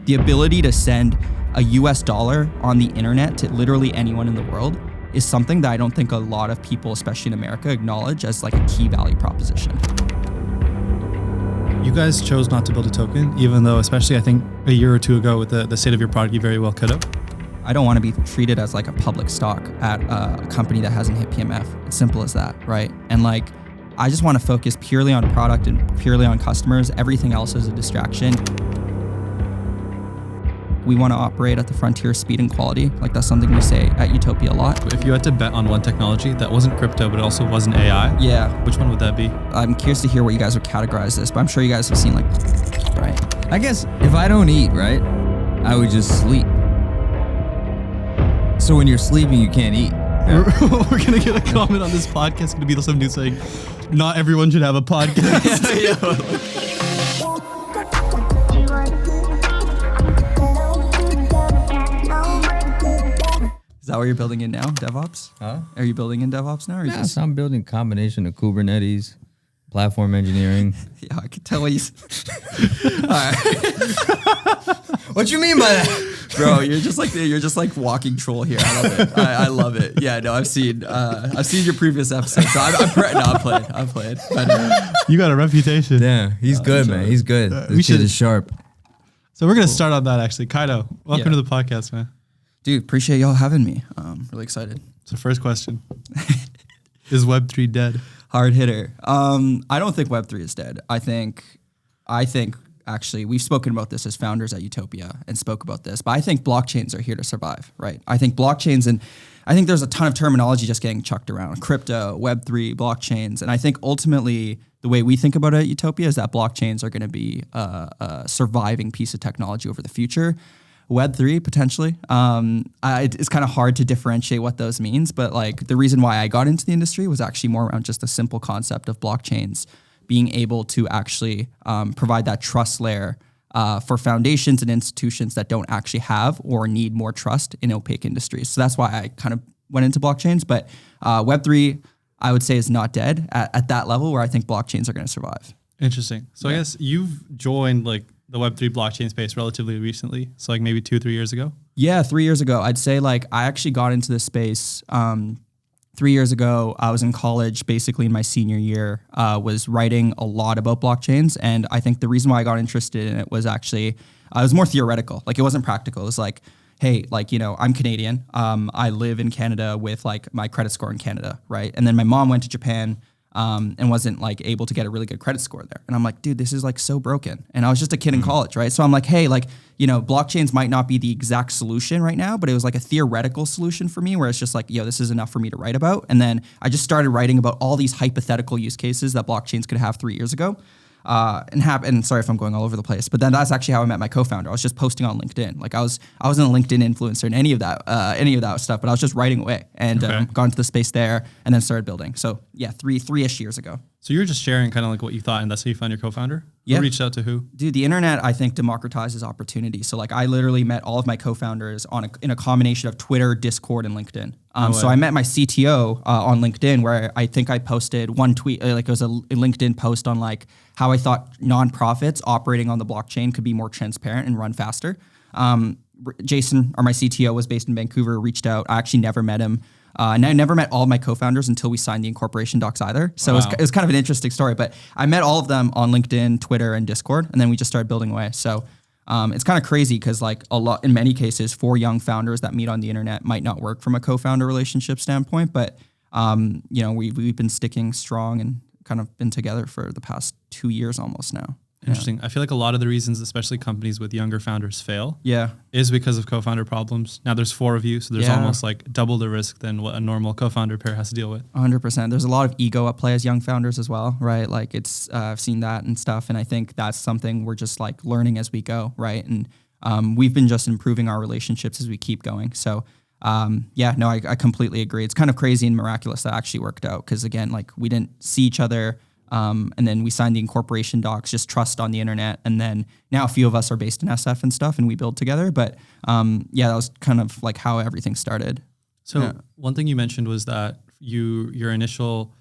the ability to send a US dollar on the internet to literally anyone in the world is something that I don't think a lot of people, especially in America, acknowledge as like a key value proposition. You guys chose not to build a token, even though, especially I think a year or two ago with the state of your product, you very well could have. I don't want to be treated as like a public stock at a company that hasn't hit PMF. It's simple as that, right? And like, I just want to focus purely on product and purely on customers. Everything else is a distraction. We want to operate at the frontier of speed and quality. Like that's something we say at Utopia a lot. If you had to bet on one technology that wasn't crypto, but it also wasn't AI, yeah, which one would that be? I'm curious to hear what you guys would categorize this, but I'm sure you guys have seen like, right? I guess if I don't eat, right, I would just sleep. So when you're sleeping, you can't eat. We're going to get a comment on this podcast. It's going to be some dude saying, not everyone should have a podcast. Is that what you're building in now, DevOps? Huh? Are you building in DevOps now? Or Yes, I'm building a combination of Kubernetes, platform engineering. Yeah, I could tell what you... All right. What you mean by that? Bro, you're just like walking troll here. I love it. I love it. Yeah, no, I've seen your previous episodes. So I'm playing. But, You got a reputation. Yeah, he's good, man. He's good. This kid is sharp. So we're going to start on that actually. Kaito, welcome to the podcast, man. Dude, appreciate y'all having me. Really excited. So first question, is Web3 dead? Hard hitter. I don't think Web3 is dead. I think actually we've spoken about this as founders at Utopia and spoke about this, but I think blockchains are here to survive, right? I think blockchains, and I think there's a ton of terminology just getting chucked around, crypto, Web3, blockchains. And I think ultimately the way we think about it at Utopia is that blockchains are going to be a surviving piece of technology over the future. Web3 potentially. It's kind of hard to differentiate what those means, but like the reason why I got into the industry was actually more around just the simple concept of blockchains being able to actually provide that trust layer for foundations and institutions that don't actually have or need more trust in opaque industries. So that's why I kind of went into blockchains, but Web3 I would say is not dead at that level where I think blockchains are going to survive. Interesting. So I guess you've joined like the Web3 blockchain space relatively recently. So like maybe 2-3 years ago? Yeah, 3 years ago. I'd say like I actually got into this space 3 years ago. I was in college basically in my senior year, was writing a lot about blockchains. And I think the reason why I got interested in it was actually, it was more theoretical. Like it wasn't practical. It was like, hey, like, you know, I'm Canadian. I live in Canada with like my credit score in Canada, right? And then my mom went to Japan and wasn't like able to get a really good credit score there. And I'm like, dude, this is like so broken. And I was just a kid in college, right? So I'm like, hey, like, you know, blockchains might not be the exact solution right now, but it was like a theoretical solution for me where it's just like, yo, this is enough for me to write about. And then I just started writing about all these hypothetical use cases that blockchains could have 3 years ago. And sorry if I'm going all over the place, but then that's actually how I met my co-founder. I was just posting on LinkedIn. Like I wasn't a LinkedIn influencer in any of that stuff, but I was just writing away and got into the space there and then started building. So yeah, three-ish years ago. So you were just sharing kind of like what you thought, and that's how you found your co-founder? Yeah. Who reached out to who? Dude, the internet, I think, democratizes opportunity. So like I literally met all of my co-founders in a combination of Twitter, Discord, and LinkedIn. So I met my CTO on LinkedIn where I think I posted one tweet, like it was a LinkedIn post on like how I thought nonprofits operating on the blockchain could be more transparent and run faster. Jason, or my CTO, was based in Vancouver, reached out. I actually never met him. And I never met all of my co-founders until we signed the incorporation docs either. So it was kind of an interesting story, but I met all of them on LinkedIn, Twitter, and Discord, and then we just started building away. So it's kind of crazy because like in many cases, 4 young founders that meet on the internet might not work from a co-founder relationship standpoint, but you know, we've been sticking strong and kind of been together for the past 2 years almost now. Interesting. Yeah. I feel like a lot of the reasons, especially companies with younger founders fail, is because of co-founder problems. Now there's 4 of you, so there's almost like double the risk than what a normal co-founder pair has to deal with. 100%. There's a lot of ego at play as young founders as well, right? Like it's I've seen that and stuff, and I think that's something we're just like learning as we go, right? And we've been just improving our relationships as we keep going. So I completely agree. It's kind of crazy and miraculous that actually worked out because again, like we didn't see each other. And then we signed the incorporation docs, just trust on the internet. And then now a few of us are based in SF and stuff and we build together. But that was kind of like how everything started. So one thing you mentioned was that your initial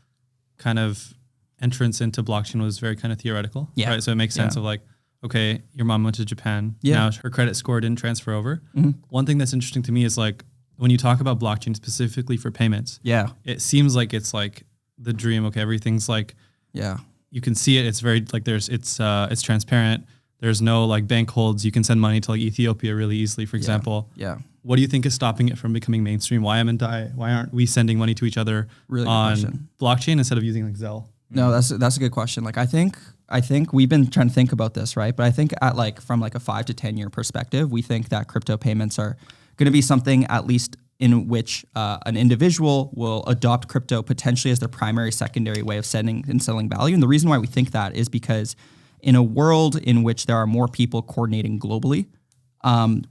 kind of entrance into blockchain was very kind of theoretical. Yeah. Right? So it makes sense of like, okay, your mom went to Japan. Yeah. Now her credit score didn't transfer over. Mm-hmm. One thing that's interesting to me is like when you talk about blockchain specifically for payments, it seems like it's like the dream. Okay, everything's like, you can see it. It's very like it's transparent. There's no like bank holds. You can send money to like Ethiopia really easily, for example. Yeah. What do you think is stopping it from becoming mainstream? Why aren't we sending money to each other on blockchain instead of using like Zelle? No, that's a good question. Like I think we've been trying to think about this, right? But I think from a 5 to 10 year perspective, we think that crypto payments are going to be something at least in which an individual will adopt crypto potentially as their primary, secondary way of sending and selling value. And the reason why we think that is because in a world in which there are more people coordinating globally,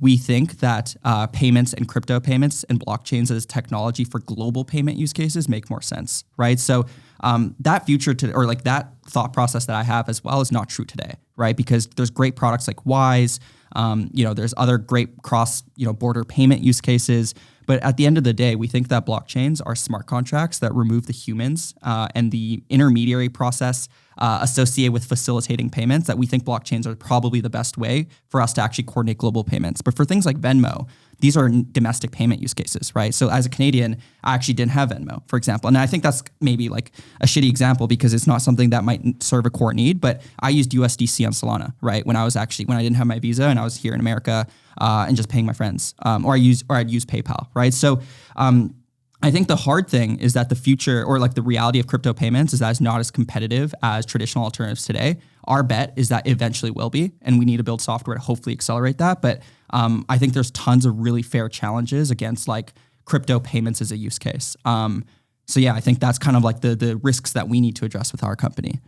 we think that payments and crypto payments and blockchains as technology for global payment use cases make more sense, right? So that future that thought process that I have as well is not true today, right? Because there's great products like Wise, there's other great cross border payment use cases. But at the end of the day, we think that blockchains are smart contracts that remove the humans and the intermediary process associated with facilitating payments, that we think blockchains are probably the best way for us to actually coordinate global payments. But for things like Venmo, these are domestic payment use cases, right? So as a Canadian, I actually didn't have Venmo, for example. And I think that's maybe like a shitty example because it's not something that might serve a core need, but I used USDC on Solana, right? When I didn't have my visa and I was here in America and just paying my friends, or I'd use PayPal, right? So I think the hard thing is that the future or like the reality of crypto payments is that it's not as competitive as traditional alternatives today. Our bet is that eventually will be, and we need to build software to hopefully accelerate that. But I think there's tons of really fair challenges against like crypto payments as a use case. So yeah, I think that's kind of like the risks that we need to address with our company.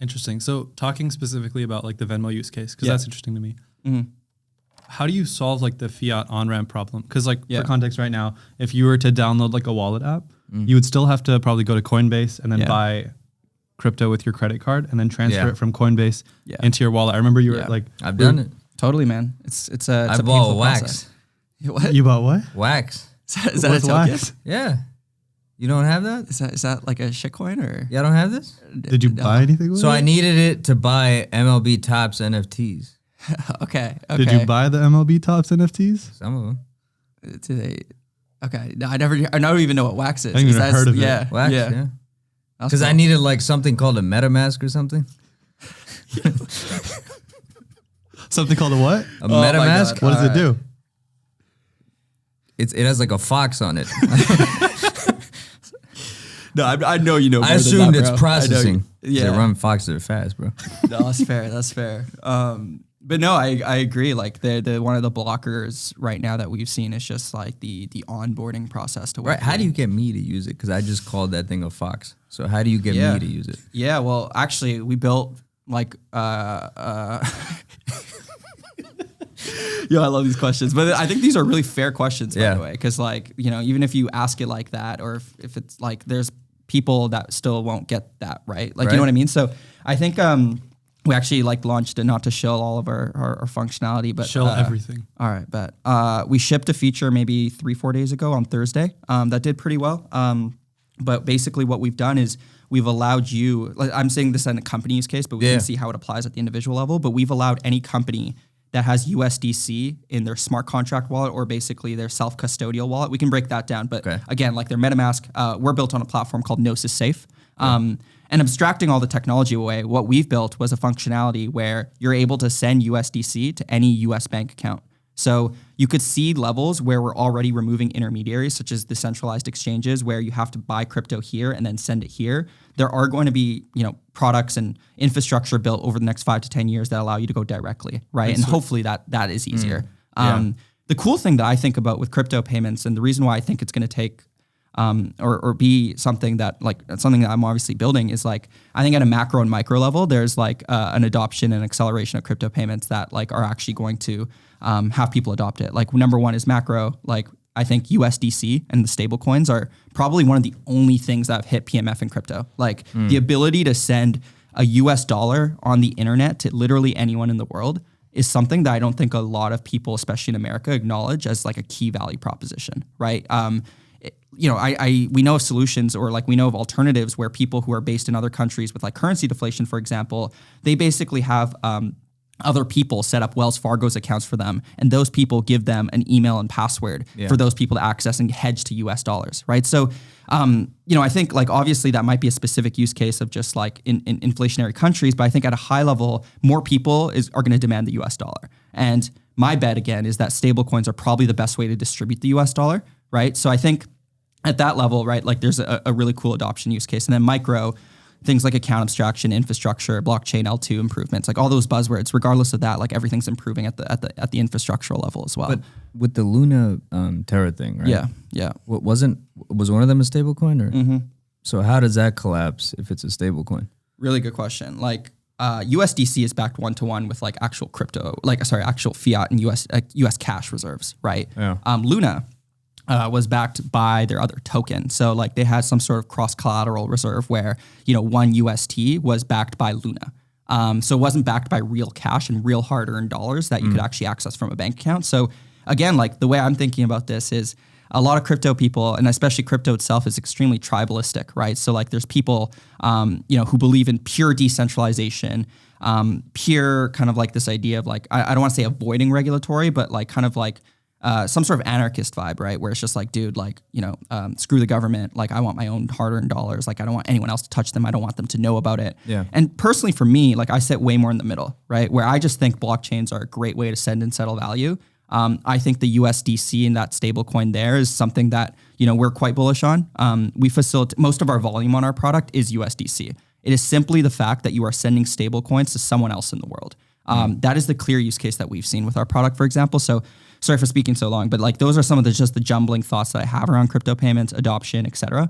Interesting. So talking specifically about like the Venmo use case, because that's interesting to me. Mm-hmm. How do you solve like the fiat on-ramp problem? Because like for context right now, if you were to download like a wallet app, you would still have to probably go to Coinbase and then buy crypto with your credit card and then transfer it from Coinbase into your wallet. I remember you were like, I've done it. Totally, man. It's a bought painful wax. process. What? You bought what? Wax. Is that a token? Wax? Yeah. You don't have that? Is that like a shitcoin or? Y'all don't have this? Did you buy anything with it? So I needed it to buy MLB Topps NFTs. Okay. Did you buy the MLB Topps NFTs? Some of them. Do they? Okay. No, I don't even know what wax is. I haven't even heard of it. Wax, yeah. Because I needed like something called a MetaMask or something. Something called a what? A MetaMask? What does it do? It has like a fox on it. No, I know you know. I assumed it's processing. Yeah, they run foxes are fast, bro. No, that's fair. That's fair. But no, I agree. Like the one of the blockers right now that we've seen is just like the onboarding process to work. Right. How do you get me to use it? Because I just called that thing a fox. So how do you get me to use it? Yeah. Well, actually, we built like. Yo, I love these questions, but I think these are really fair questions, by the way, because like, even if you ask it like that, or if it's like, there's people that still won't get that, right? Like, you know what I mean? So I think we actually like launched it, not to shill all of our functionality, but shill everything. All right, but we shipped a feature maybe 3-4 days ago on Thursday that did pretty well. But basically what we've done is we've allowed you, like, I'm saying this in a company use case, but we can see how it applies at the individual level, but we've allowed any company that has USDC in their smart contract wallet or basically their self-custodial wallet. We can break that down. But again, like their MetaMask, we're built on a platform called Gnosis Safe. And abstracting all the technology away, what we've built was a functionality where you're able to send USDC to any US bank account. So you could see levels where we're already removing intermediaries, such as the centralized exchanges, where you have to buy crypto here and then send it here. There are going to be, products and infrastructure built over the next 5 to 10 years that allow you to go directly, right? And hopefully that is easier. The cool thing that I think about with crypto payments, and the reason why I think it's going to take or be something that I'm obviously building is like, I think at a macro and micro level, there's like an adoption and acceleration of crypto payments that like are actually going to have people adopt it. Like number one is macro. Like I think USDC and the stable coins are probably one of the only things that have hit PMF in crypto. Like the ability to send a US dollar on the internet to literally anyone in the world is something that I don't think a lot of people, especially in America, acknowledge as like a key value proposition, right? We know of solutions or like we know of alternatives where people who are based in other countries with like currency deflation, for example, they basically have other people set up Wells Fargo's accounts for them, and those people give them an email and password for those people to access and hedge to US dollars, right? So, I think like obviously that might be a specific use case of just like in inflationary countries, but I think at a high level, more people are going to demand the US dollar. And my bet again is that stablecoins are probably the best way to distribute the US dollar, right? So I think at that level, right, like there's a really cool adoption use case. And then micro, things like account abstraction, infrastructure, blockchain, L2 improvements, like all those buzzwords, regardless of that, like everything's improving at the infrastructural level as well. But with the Luna Terra thing, right? Yeah. Was one of them a stable coin or? So how does that collapse if it's a stable coin? Really good question. Like USDC is backed 1-to-1 with like actual actual fiat and US cash reserves, right? Yeah. Luna was backed by their other token. So like they had some sort of cross-collateral reserve where, one UST was backed by Luna. So it wasn't backed by real cash and real hard-earned dollars that you could actually access from a bank account. So again, like the way I'm thinking about this is a lot of crypto people, and especially crypto itself, is extremely tribalistic, right? So like there's people, who believe in pure decentralization, pure kind of like this idea of like, I don't want to say avoiding regulatory, but like kind of like, some sort of anarchist vibe, right? Where it's just like, dude, like, screw the government. Like I want my own hard-earned dollars. Like I don't want anyone else to touch them. I don't want them to know about it. Yeah. And personally for me, like I sit way more in the middle, right? Where I just think blockchains are a great way to send and settle value. I think the USDC and that stable coin there is something that, we're quite bullish on. We facilitate most of our volume on our product is USDC. It is simply the fact that you are sending stable coins to someone else in the world. That is the clear use case that we've seen with our product, for example. So sorry for speaking so long, but like those are some of the jumbling thoughts that I have around crypto payments, adoption, et cetera.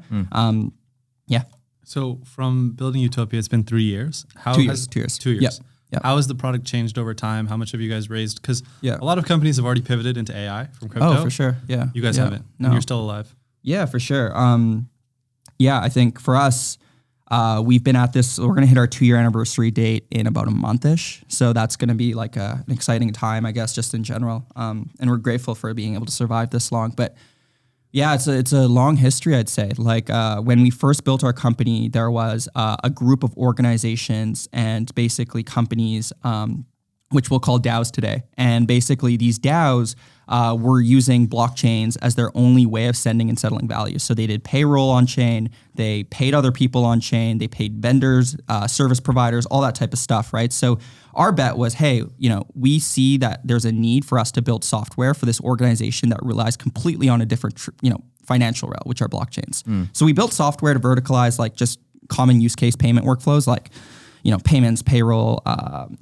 Yeah. So from building Utopia, it's been 3 years. 2 years. 2 years. 2 years. Yep. How has the product a over time? How much have you guys raised? Because a lot of companies have already pivoted into AI from crypto. Oh, for sure. Yeah. You guys haven't. No. And you're still alive. Yeah, for sure. I think for us, we've been at this, we're going to hit our 2-year anniversary date in about a month-ish. So that's going to be like an exciting time, I guess, just in general. And we're grateful for being able to survive this long. But yeah, it's a long history, I'd say. Like when we first built our company, there was a group of organizations and basically companies, which we'll call DAOs today. And basically these DAOs were using blockchains as their only way of sending and settling value. So they did payroll on chain, they paid other people on chain, they paid vendors, service providers, all that type of stuff, right? So our bet was, hey, we see that there's a need for us to build software for this organization that relies completely on a different, financial rail, which are blockchains. So we built software to verticalize like just common use case payment workflows like payments, payroll,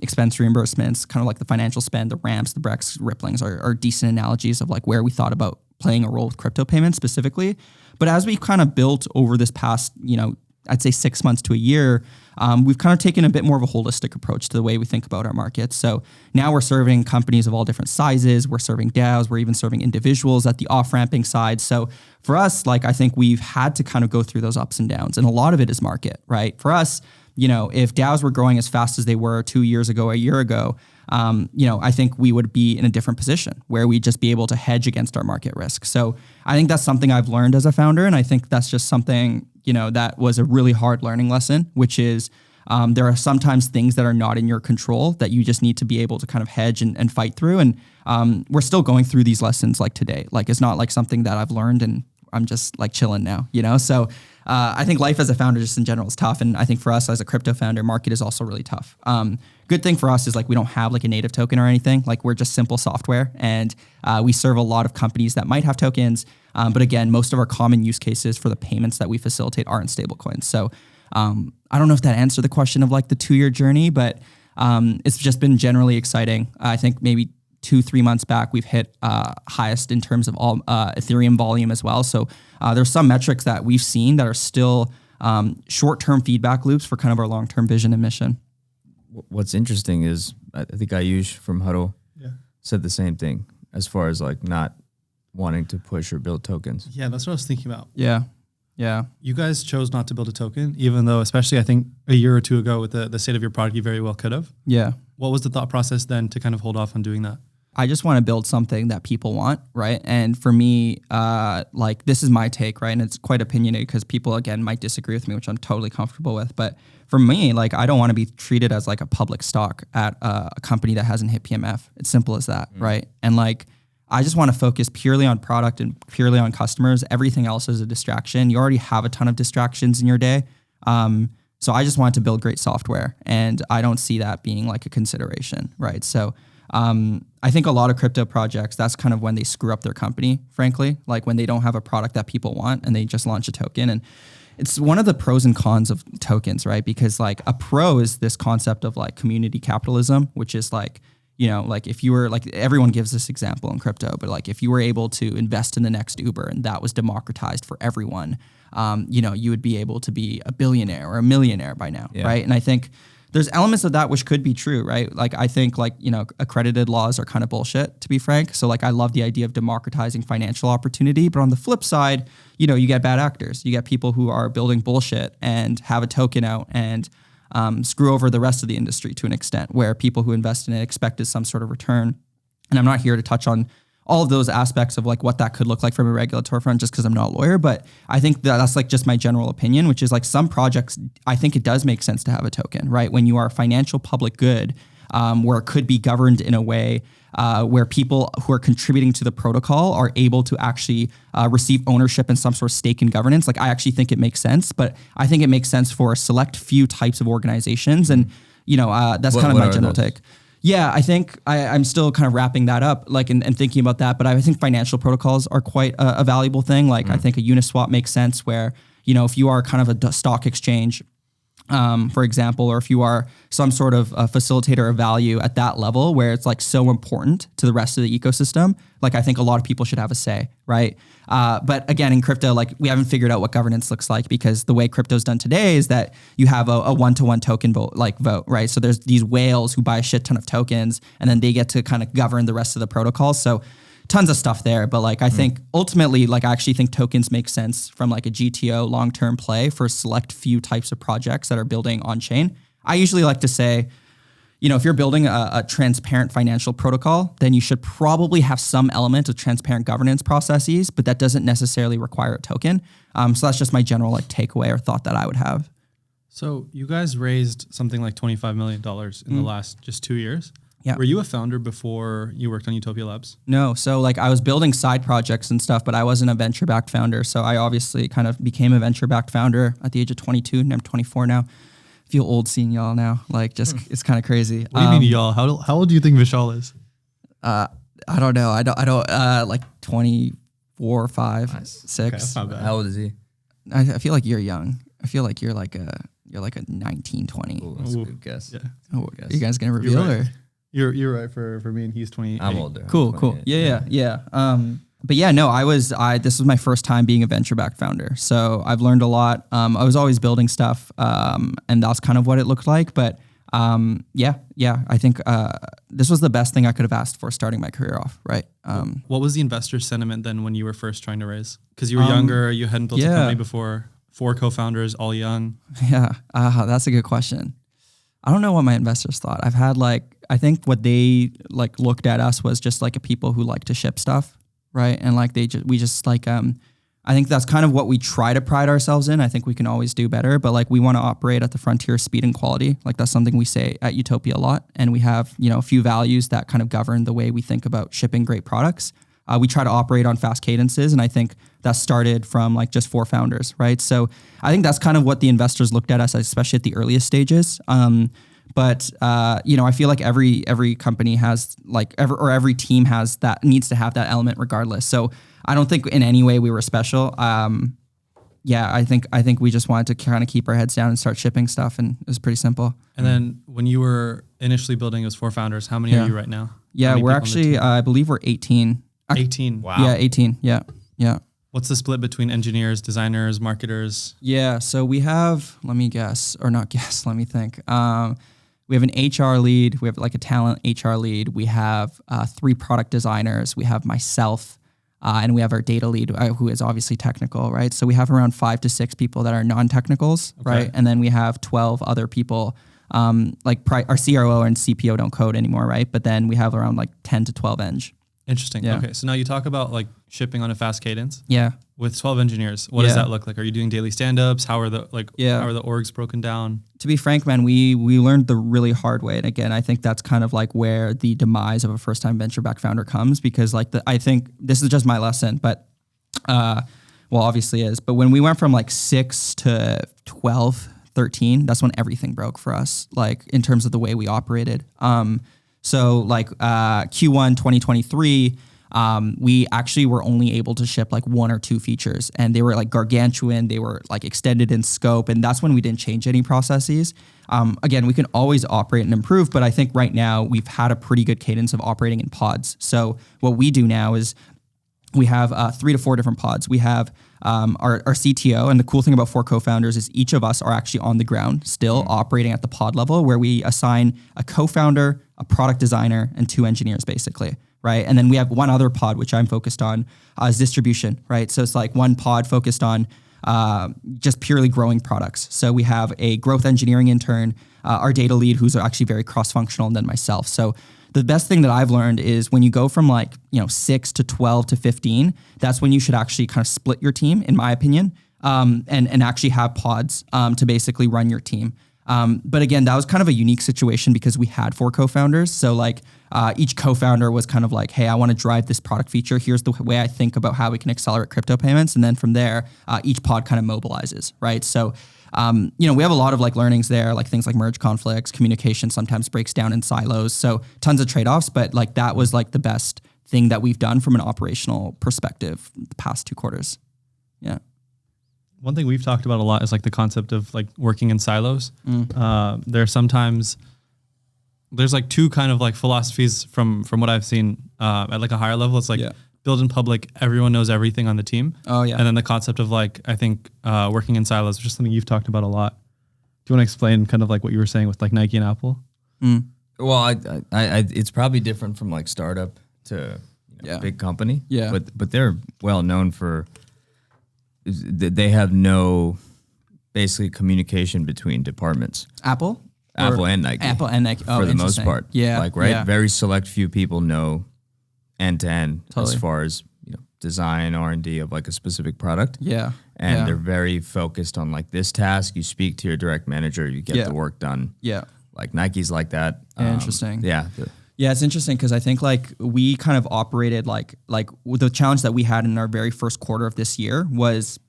expense reimbursements, kind of like the financial spend, the ramps, the Brex, ripplings are decent analogies of like where we thought about playing a role with crypto payments specifically. But as we kind of built over this past, I'd say 6 months to a year, we've kind of taken a bit more of a holistic approach to the way we think about our market. So now we're serving companies of all different sizes. We're serving DAOs. We're even serving individuals at the off-ramping side. So for us, like I think we've had to kind of go through those ups and downs. And a lot of it is market, right? For us, if DAOs were growing as fast as they were 2 years ago, a year ago, I think we would be in a different position where we'd just be able to hedge against our market risk. So I think that's something I've learned as a founder. And I think that's just something, that was a really hard learning lesson, which is there are sometimes things that are not in your control that you just need to be able to kind of hedge and fight through. And we're still going through these lessons like today. Like it's not like something that I've learned and I'm just like chilling now, So I think life as a founder just in general is tough. And I think for us as a crypto founder, market is also really tough. Good thing for us is like we don't have like a native token or anything. Like we're just simple software and we serve a lot of companies that might have tokens. But again, most of our common use cases for the payments that we facilitate are in stablecoins. So I don't know if that answered the question of like the 2-year journey, but it's just been generally exciting. I think maybe 2-3 months back, we've hit highest in terms of all Ethereum volume as well. So there's some metrics that we've seen that are still short-term feedback loops for kind of our long-term vision and mission. What's interesting is I think Ayush from Huddle said the same thing as far as like not wanting to push or build tokens. Yeah, that's what I was thinking about. Yeah. You guys chose not to build a token, even though, especially I think a year or two ago with the state of your product, you very well could have. Yeah. What was the thought process then to kind of hold off on doing that? I just want to build something that people want, right? And for me, like this is my take, right? And it's quite opinionated because people, again, might disagree with me, which I'm totally comfortable with. But for me, like I don't want to be treated as like a public stock at a company that hasn't hit PMF. It's simple as that, right? And like, I just want to focus purely on product and purely on customers. Everything else is a distraction. You already have a ton of distractions in your day. So I just want to build great software, and I don't see that being like a consideration, right? So I think a lot of crypto projects, that's kind of when they screw up their company, frankly, like when they don't have a product that people want and they just launch a token. And it's one of the pros and cons of tokens, right? Because like a pro is this concept of like community capitalism, which is like, you know, like if you were like, everyone gives this example in crypto, but like if you were able to invest in the next Uber and that was democratized for everyone, you know, you would be able to be a billionaire or a millionaire by now, right? And I think there's elements of that which could be true, right? Like I think like, you know, accredited laws are kind of bullshit, to be frank. So like I love the idea of democratizing financial opportunity, but on the flip side, you know, you get bad actors. You get people who are building bullshit and have a token out and screw over the rest of the industry to an extent where people who invest in it expected some sort of return. And I'm not here to touch on all of those aspects of like what that could look like from a regulatory front just because I'm not a lawyer, but I think that's like just my general opinion, which is like some projects, I think it does make sense to have a token, right? When you are a financial public good, where it could be governed in a way where people who are contributing to the protocol are able to actually receive ownership and some sort of stake in governance. Like I actually think it makes sense, but I think it makes sense for a select few types of organizations. And, you know, that's kind of my general take. Yeah, I think I'm still kind of wrapping that up, like, and thinking about that. But I think financial protocols are quite a valuable thing. Like, I think a Uniswap makes sense where, you know, if you are kind of a stock exchange, for example, or if you are some sort of a facilitator of value at that level where it's like so important to the rest of the ecosystem, like I think a lot of people should have a say, right? But again, in crypto, like we haven't figured out what governance looks like because the way crypto's done today is that you have a one-to-one token vote, right? So there's these whales who buy a shit ton of tokens and then they get to kind of govern the rest of the protocol. So tons of stuff there, but like I think ultimately, like I actually think tokens make sense from like a GTO long-term play for a select few types of projects that are building on chain. I usually like to say, you know, if you're building a transparent financial protocol, then you should probably have some element of transparent governance processes, but that doesn't necessarily require a token. So that's just my general like takeaway or thought that I would have. So you guys raised something like $25 million in the last just 2 years. Yeah. Were you a founder before you worked on Utopia Labs? No. So like I was building side projects and stuff, but I wasn't a venture-backed founder. So I obviously kind of became a venture-backed founder at the age of 22 and I'm 24 now. I feel old seeing y'all now. Like just, it's kind of crazy. What do you mean y'all? How old do you think Vishal is? I don't know. I don't like 24, 5, nice. 6. Okay, how old is he? I feel like you're young. I feel like you're like a 19, 20. Ooh, that's a good guess. Yeah. Oh, you guys gonna reveal right. or? You're right for me, and he's 28. I'm older. Cool. Yeah. But yeah, no, this was my first time being a venture-backed founder. So I've learned a lot. I was always building stuff, and that's kind of what it looked like. But yeah, I think this was the best thing I could have asked for starting my career off, right? What was the investor sentiment then when you were first trying to raise? Because you were younger, you hadn't built a company before, 4 co-founders, all young. Yeah, that's a good question. I don't know what my investors thought. I think what they like looked at us was just like a people who like to ship stuff, right? And like we just like, I think that's kind of what we try to pride ourselves in. I think we can always do better, but like we want to operate at the frontier of speed and quality. Like that's something we say at Utopia a lot. And we have, you know, a few values that kind of govern the way we think about shipping great products. We try to operate on fast cadences. And I think that started from like just 4 founders, right? So I think that's kind of what the investors looked at us, especially at the earliest stages. But you know, I feel like every company has like every team has that, needs to have that element regardless. So I don't think in any way we were special. Yeah, I think we just wanted to kind of keep our heads down and start shipping stuff, and it was pretty simple. And then when you were initially building those 4 founders, how many are you right now? Yeah, we're actually I believe we're 18. 18. Wow. Yeah, 18. Yeah. What's the split between engineers, designers, marketers? Yeah, so we have, let me think. We have an HR lead. We have like a talent HR lead. We have 3 product designers. We have myself, and we have our data lead, who is obviously technical, right? So we have around 5 to 6 people that are non-technicals, right? And then we have 12 other people our CRO and CPO don't code anymore, right? But then we have around like 10 to 12 eng. Interesting. Yeah. Okay. So now you talk about like shipping on a fast cadence. Yeah. With 12 engineers, what does that look like? Are you doing daily stand-ups? How are the how are the orgs broken down? To be frank, man, we learned the really hard way. And again, I think that's kind of like where the demise of a first-time venture-backed founder comes, because like I think this is just my lesson, but well, obviously is. But when we went from like 6 to 12, 13, that's when everything broke for us, like in terms of the way we operated. So like Q1 2023, we actually were only able to ship like 1 or 2 features, and they were like gargantuan. They were like extended in scope, and that's when we didn't change any processes. Again, we can always operate and improve, but I think right now we've had a pretty good cadence of operating in pods. So what we do now is we have 3 to 4 different pods. We have our CTO, and the cool thing about 4 co-founders is each of us are actually on the ground still operating at the pod level, where we assign a co-founder, a product designer, and 2 engineers basically, right? And then we have one other pod, which I'm focused on, is distribution, right? So it's like one pod focused on just purely growing products. So we have a growth engineering intern, our data lead, who's actually very cross-functional, and then myself. So the best thing that I've learned is when you go from like, 6 to 12 to 15, that's when you should actually kind of split your team, in my opinion, and actually have pods to basically run your team. But again, that was kind of a unique situation because we had 4 co-founders. So like each co-founder was kind of like, hey, I want to drive this product feature. Here's the way I think about how we can accelerate crypto payments. And then from there, each pod kind of mobilizes, right? So we have a lot of like learnings there, like things like merge conflicts, communication sometimes breaks down in silos. So tons of trade-offs, but like that was like the best thing that we've done from an operational perspective the past 2 quarters. Yeah. One thing we've talked about a lot is like the concept of like working in silos. There's like 2 kind of like philosophies from what I've seen at like a higher level. It's like build in public, everyone knows everything on the team. Oh yeah. And then the concept of like, I think working in silos, which is something you've talked about a lot. Do you want to explain kind of like what you were saying with like Nike and Apple? Well, I it's probably different from like startup to big company. Yeah. But they're well known for, they have no basically communication between departments. Apple and Nike. Apple and Nike. Oh, for the most part. Yeah. Like, right? Yeah. Very select few people know end to end as far as design, R&D of like a specific product. Yeah. And they're very focused on like this task. You speak to your direct manager, you get the work done. Yeah. Like Nike's like that. Interesting. Yeah. Yeah, it's interesting because I think like we kind of operated like the challenge that we had in our very first quarter of this year was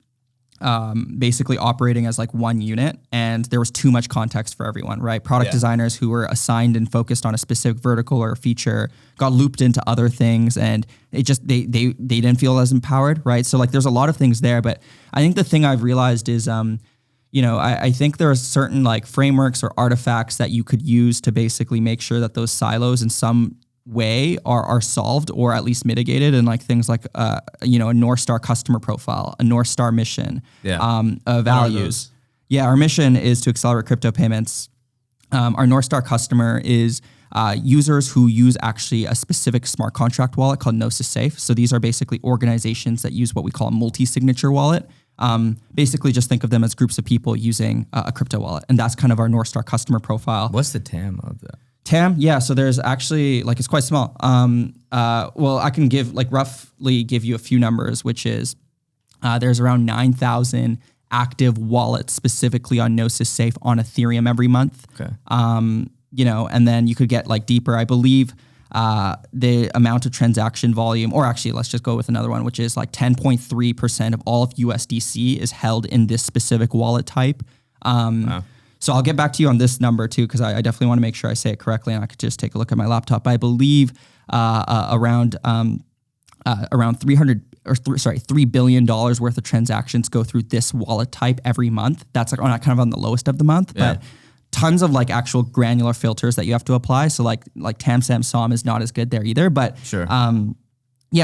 basically operating as like one unit, and there was too much context for everyone, right? Product designers who were assigned and focused on a specific vertical or a feature got looped into other things, and it just they didn't feel as empowered, right? So like there's a lot of things there, but I think the thing I've realized is I think there are certain like frameworks or artifacts that you could use to basically make sure that those silos in some way are solved or at least mitigated, and like things like a North Star customer profile, a North Star mission, values. Yeah, our mission is to accelerate crypto payments. Our North Star customer is users who use actually a specific smart contract wallet called Gnosis Safe. So these are basically organizations that use what we call a multi-signature wallet. Basically just think of them as groups of people using a crypto wallet. And that's kind of our North Star customer profile. What's the TAM of that? TAM? Yeah. So there's actually it's quite small. Well, I can roughly give you a few numbers, which is there's around 9,000 active wallets specifically on Gnosis Safe on Ethereum every month. Okay. And then you could get like deeper. I believe the amount of transaction volume, or actually let's just go with another one, which is like 10.3% of all of USDC is held in this specific wallet type. Wow. So I'll get back to you on this number too, because I definitely want to make sure I say it correctly, and I could just take a look at my laptop. I believe around $3 billion worth of transactions go through this wallet type every month. That's like kind of on the lowest of the month, but tons of like actual granular filters that you have to apply. So like TAM, SAM, SOM is not as good there either, but sure.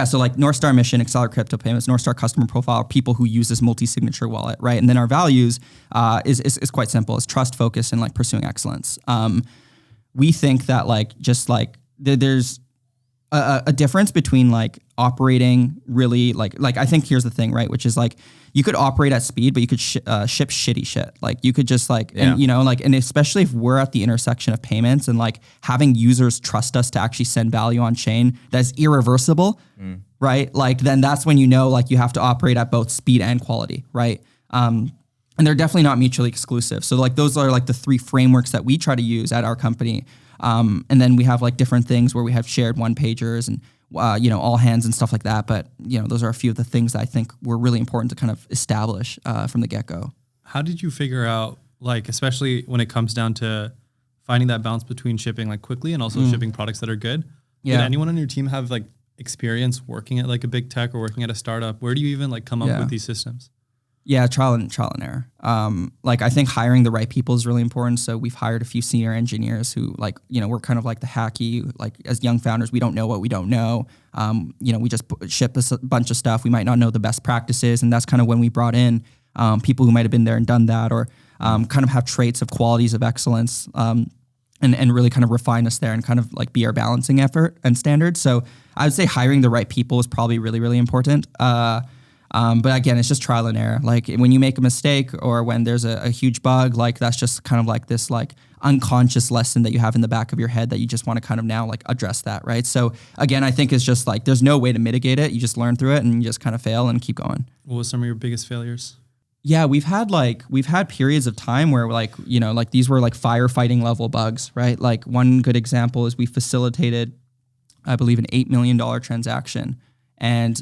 So like North Star mission, accelerate crypto payments, North Star customer profile, people who use this multi-signature wallet, right? And then our values is quite simple. It's trust, focus, and like pursuing excellence. We think that there's a difference between like operating really like I think here's the thing, right? Which is like you could operate at speed, but you could ship shitty shit. Like you could just like, and you know, like, and especially if we're at the intersection of payments and like having users trust us to actually send value on chain that's irreversible, right? Like then that's when you know like you have to operate at both speed and quality, right? And they're definitely not mutually exclusive. So like those are like the three frameworks that we try to use at our company. And then we have like different things where we have shared one pagers and you know, all hands and stuff like that. But you know, those are a few of the things that I think were really important to kind of establish from the get-go. How did you figure out, like, especially when it comes down to finding that balance between shipping like quickly and also shipping products that are good? Did anyone on your team have like experience working at like a big tech or working at a startup? Where do you even like come up with these systems? Yeah, trial and error. Like I think hiring the right people is really important. So we've hired a few senior engineers who like, you know, we're kind of like the hacky, like as young founders, we don't know what we don't know. You know, we just ship a bunch of stuff. We might not know the best practices. And that's kind of when we brought in people who might've been there and done that or kind of have traits of qualities of excellence and really kind of refine us there and kind of like be our balancing effort and standard. So I would say hiring the right people is probably really, really important. But again, it's just trial and error. Like when you make a mistake or when there's a huge bug, like that's just kind of like this like unconscious lesson that you have in the back of your head that you just want to kind of now like address that, right? So again, I think it's just like there's no way to mitigate it. You just learn through it and you just kind of fail and keep going. What was some of your biggest failures? Yeah, we've had periods of time where like, you know, like these were like firefighting level bugs, right? Like one good example is we facilitated, I believe, an $8 million transaction and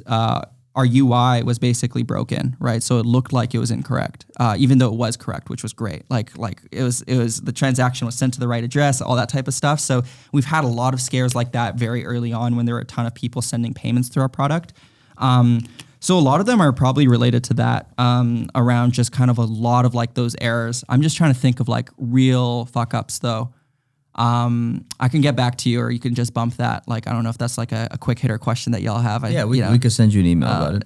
our UI was basically broken, right? So it looked like it was incorrect, even though it was correct, which was great. Like it was the transaction was sent to the right address, all that type of stuff. So we've had a lot of scares like that very early on when there were a ton of people sending payments through our product. So a lot of them are probably related to that, around just kind of a lot of like those errors. I'm just trying to think of like real fuck ups though. I can get back to you or you can just bump that. Like, I don't know if that's like a quick hitter question that y'all have. We could send you an email about it.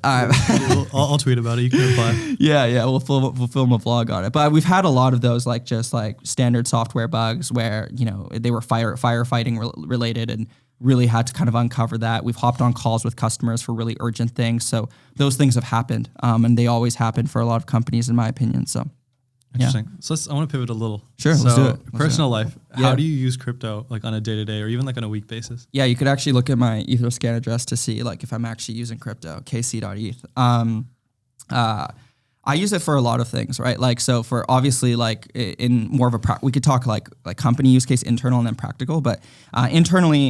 I'll tweet about it. You can reply. Yeah. We'll film a vlog on it. But we've had a lot of those, like just like standard software bugs where, you know, they were firefighting related and really had to kind of uncover that. We've hopped on calls with customers for really urgent things. So those things have happened. And they always happen for a lot of companies in my opinion. So. Interesting. Yeah. So I want to pivot a little. Sure, so let's do it. Personal life. How do you use crypto like on a day-to-day or even like on a week basis? Yeah, you could actually look at my Etherscan address to see like if I'm actually using crypto, kc.eth. I use it for a lot of things, right? Like, so for obviously like in more of a, we could talk like company use case, internal and then practical, but internally,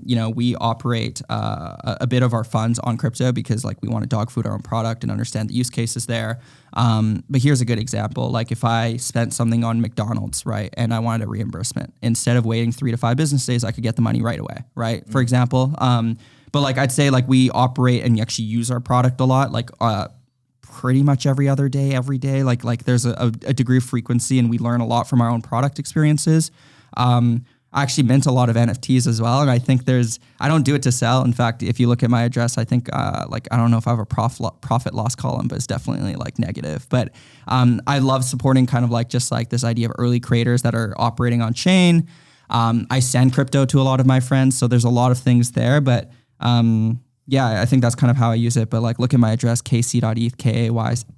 you know, we operate a bit of our funds on crypto because like we want to dog food our own product and understand the use cases there. But here's a good example. Like if I spent something on McDonald's, right, and I wanted a reimbursement, instead of waiting 3 to 5 business days, I could get the money right away, right? For example. But like I'd say like we operate and actually use our product a lot, like pretty much every other day, every day. Like there's a degree of frequency and we learn a lot from our own product experiences. I actually mint a lot of NFTs as well. And I think I don't do it to sell. In fact, if you look at my address, I think like, I don't know if I have a profit loss column, but it's definitely like negative. But I love supporting kind of like just like this idea of early creators that are operating on chain. I send crypto to a lot of my friends. So there's a lot of things there, but yeah, I think that's kind of how I use it. But like, look at my address, kc.eth,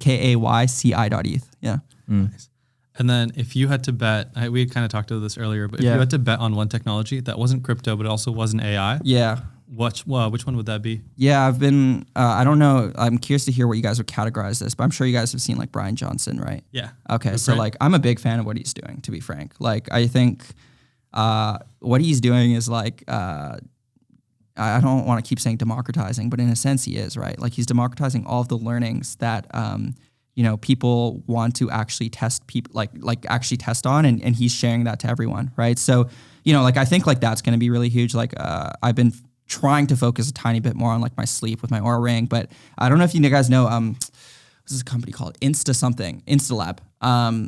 kayci.eth. Yeah. Nice. And then if you had to bet, we kind of talked about this earlier, but if you had to bet on one technology that wasn't crypto, but it also wasn't AI. Yeah. Which one would that be? Yeah, I've been, I don't know. I'm curious to hear what you guys would categorize this, but I'm sure you guys have seen like Brian Johnson, right? Yeah. Okay. So like, I'm a big fan of what he's doing, to be frank. Like, I think what he's doing is like, I don't want to keep saying democratizing, but in a sense he is, right? Like he's democratizing all of the learnings that, you know, people want to actually test like actually test on and he's sharing that to everyone, right? So, you know, like I think like that's going to be really huge. Like I've been trying to focus a tiny bit more on like my sleep with my Aura Ring, but I don't know if you guys know, this is a company called Instalab.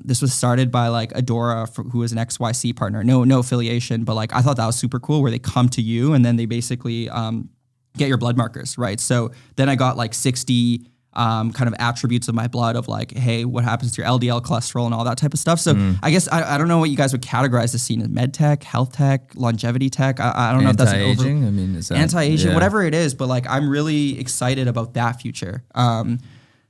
This was started by like Adora, who was an XYC partner. No affiliation, but like I thought that was super cool where they come to you and then they basically get your blood markers, right? So then I got like 60 kind of attributes of my blood of like, hey, what happens to your LDL cholesterol and all that type of stuff. So I guess I don't know what you guys would categorize as scene as med tech, health tech, longevity tech. I don't know if that's anti-aging. I mean, is that anti-aging, whatever it is. But like, I'm really excited about that future.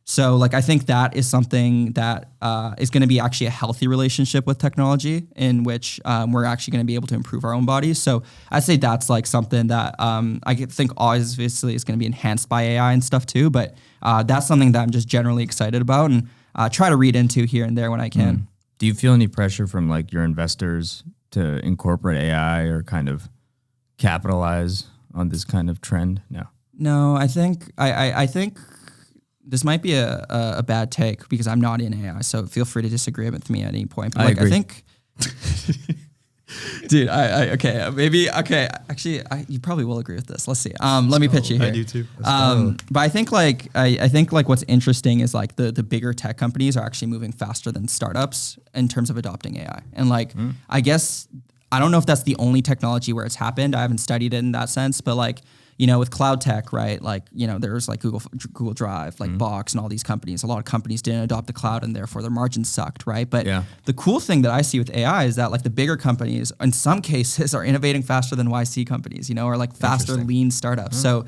So like, I think that is something that is going to be actually a healthy relationship with technology in which we're actually going to be able to improve our own bodies. So I'd say that's like something that I think obviously is going to be enhanced by AI and stuff too. But that's something that I'm just generally excited about and try to read into here and there when I can. Do you feel any pressure from like your investors to incorporate AI or kind of capitalize on this kind of trend? No, I think I think this might be a bad take because I'm not in AI, so feel free to disagree with me at any point. But I think, dude, actually, you probably will agree with this. Let's see. Let me pitch you here. I do too. But I think I think what's interesting is like the bigger tech companies are actually moving faster than startups in terms of adopting AI. And like, I guess, I don't know if that's the only technology where it's happened. I haven't studied it in that sense, but like, you know, with cloud tech, right? Like, you know, there's like Google Drive, like Box and all these companies. A lot of companies didn't adopt the cloud and therefore their margins sucked, right? But the cool thing that I see with AI is that like the bigger companies, in some cases, are innovating faster than YC companies, you know, or like faster lean startups. So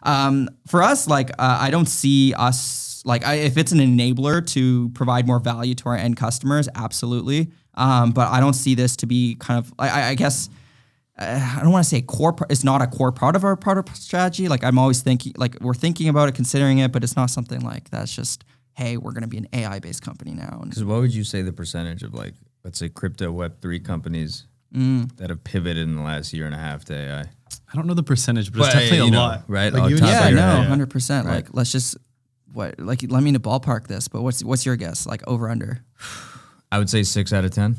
for us, like I don't see us, like if it's an enabler to provide more value to our end customers, absolutely. But I don't see this to be kind of, I guess, I don't want to say it's not a core part of our product strategy. Like I'm always thinking, like we're thinking about it, considering it, but it's not something like that's just, hey, we're going to be an AI-based company now. Because what would you say the percentage of like, let's say crypto Web3 companies that have pivoted in the last year and a half to AI? I don't know the percentage, but it's definitely a lot. Right? Like 100%. Right. Like let's just, let me ballpark this, but what's your guess? Like over, under? I would say 6 out of 10.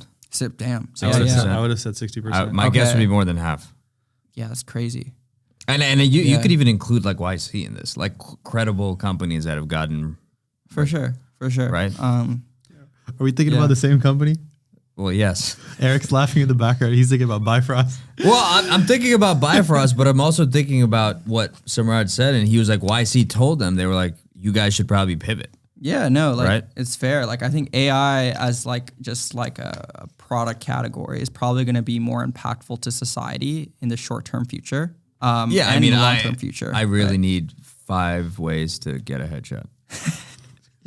Damn. I would have said 60%. My guess would be more than half. Yeah, that's crazy. And you could even include like YC in this, like credible companies that have gotten for sure, right. Are we thinking about the same company? Well, yes. Eric's laughing in the background. He's thinking about Bifrost. Well, I'm thinking about Bifrost, but I'm also thinking about what Samrat said, and he was like, YC told them, they were like, you guys should probably pivot. Yeah, no, like it's fair. Like I think AI as like just like a product category is probably going to be more impactful to society in the short-term future. And in the long-term future. I really need 5 ways to get a headshot.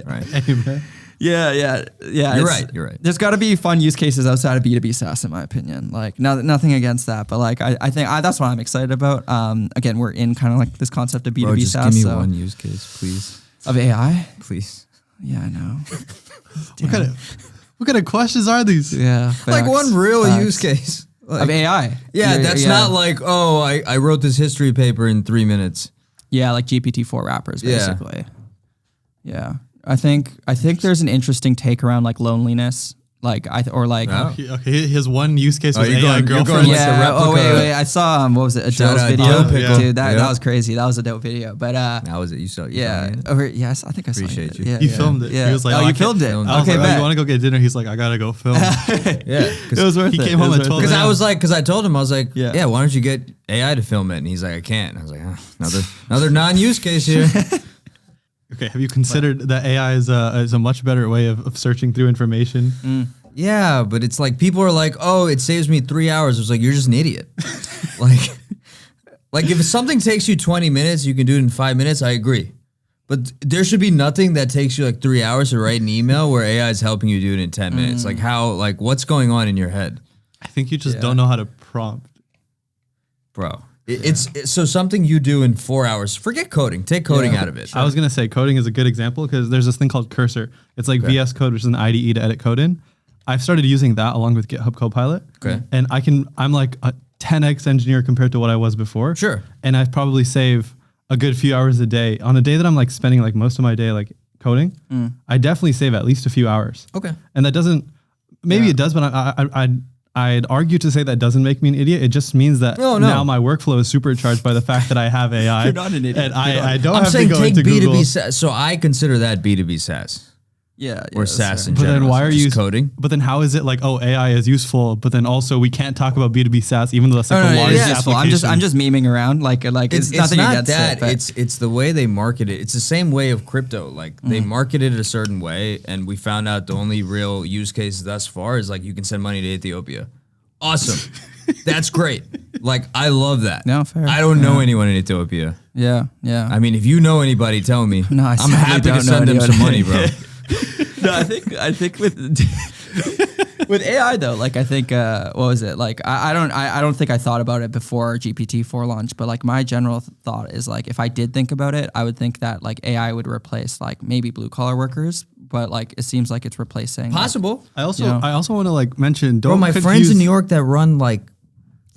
Right. Amen. Yeah. You're right. There's got to be fun use cases outside of B2B SaaS, in my opinion. Like nothing against that, but like I think that's what I'm excited about. Again, we're in kind of like this concept of B2B just SaaS. Give me one use case, please. Of AI, please. Yeah, I know. What kind of questions are these? Yeah, like one real use case of AI. Yeah, that's not like, oh, I wrote this history paper in 3 minutes. Yeah, like GPT-4 wrappers, basically. Yeah. I think there's an interesting take around like loneliness. Like he has one use case with AI girlfriend. Wait. I saw what was it? Adele's video, dude. That was crazy. That was a dope video. But how was it? You saw it? Yes, I think I saw it. Appreciate you. Yeah, he filmed it. Yeah. He was like, you filmed it. I was like, you want to go get dinner? He's like, I gotta go film. It was worth it. He came home at 12. Because I told him, I was like, yeah, why don't you get AI to film it? And he's like, I can't. And I was like, another non-use case here. Okay, have you considered that AI is a much better way of searching through information? Yeah, but it's like people are like, oh, it saves me 3 hours. It's like, you're just an idiot. like if something takes you 20 minutes, you can do it in 5 minutes. I agree. But there should be nothing that takes you like 3 hours to write an email where AI is helping you do it in 10 minutes. Like what's going on in your head? I think you just don't know how to prompt. Bro. It's so something you do in 4 hours. Forget coding. Take coding out of it. I was going to say coding is a good example because there's this thing called Cursor. It's like VS Code, which is an IDE to edit code in. I've started using that along with GitHub Copilot. Okay. And I'm like a 10x engineer compared to what I was before. Sure. And I probably save a good few hours a day. On a day that I'm like spending like most of my day like coding, I definitely save at least a few hours. Okay. And that doesn't, maybe it does, but I'd argue to say that doesn't make me an idiot. It just means that now my workflow is supercharged by the fact that I have AI. You're not an idiot. And I don't have to go into B2B Google. SaaS, so I consider that B2B SaaS. or SaaS in but general. Then why are you coding? But then how is it like, oh, AI is useful, but then also we can't talk about B2B SaaS, even though that's like the largest application. I'm just memeing around. Like it's nothing not against that. it. It's the way they market it. It's the same way of crypto. Like they market it a certain way, and we found out the only real use case thus far is like you can send money to Ethiopia. Awesome. That's great. Like I love that. No, fair. I don't know anyone in Ethiopia. Yeah. I mean, if you know anybody, tell me. No, I'm happy to send them some money, bro. No, I think with with AI though, like I think what was it? Like I don't think I thought about it before GPT-4 launched, but like my general thought is like if I did think about it, I would think that like AI would replace like maybe blue collar workers, but like it seems like it's replacing possible. Like, I also want to like mention my friends in New York that run like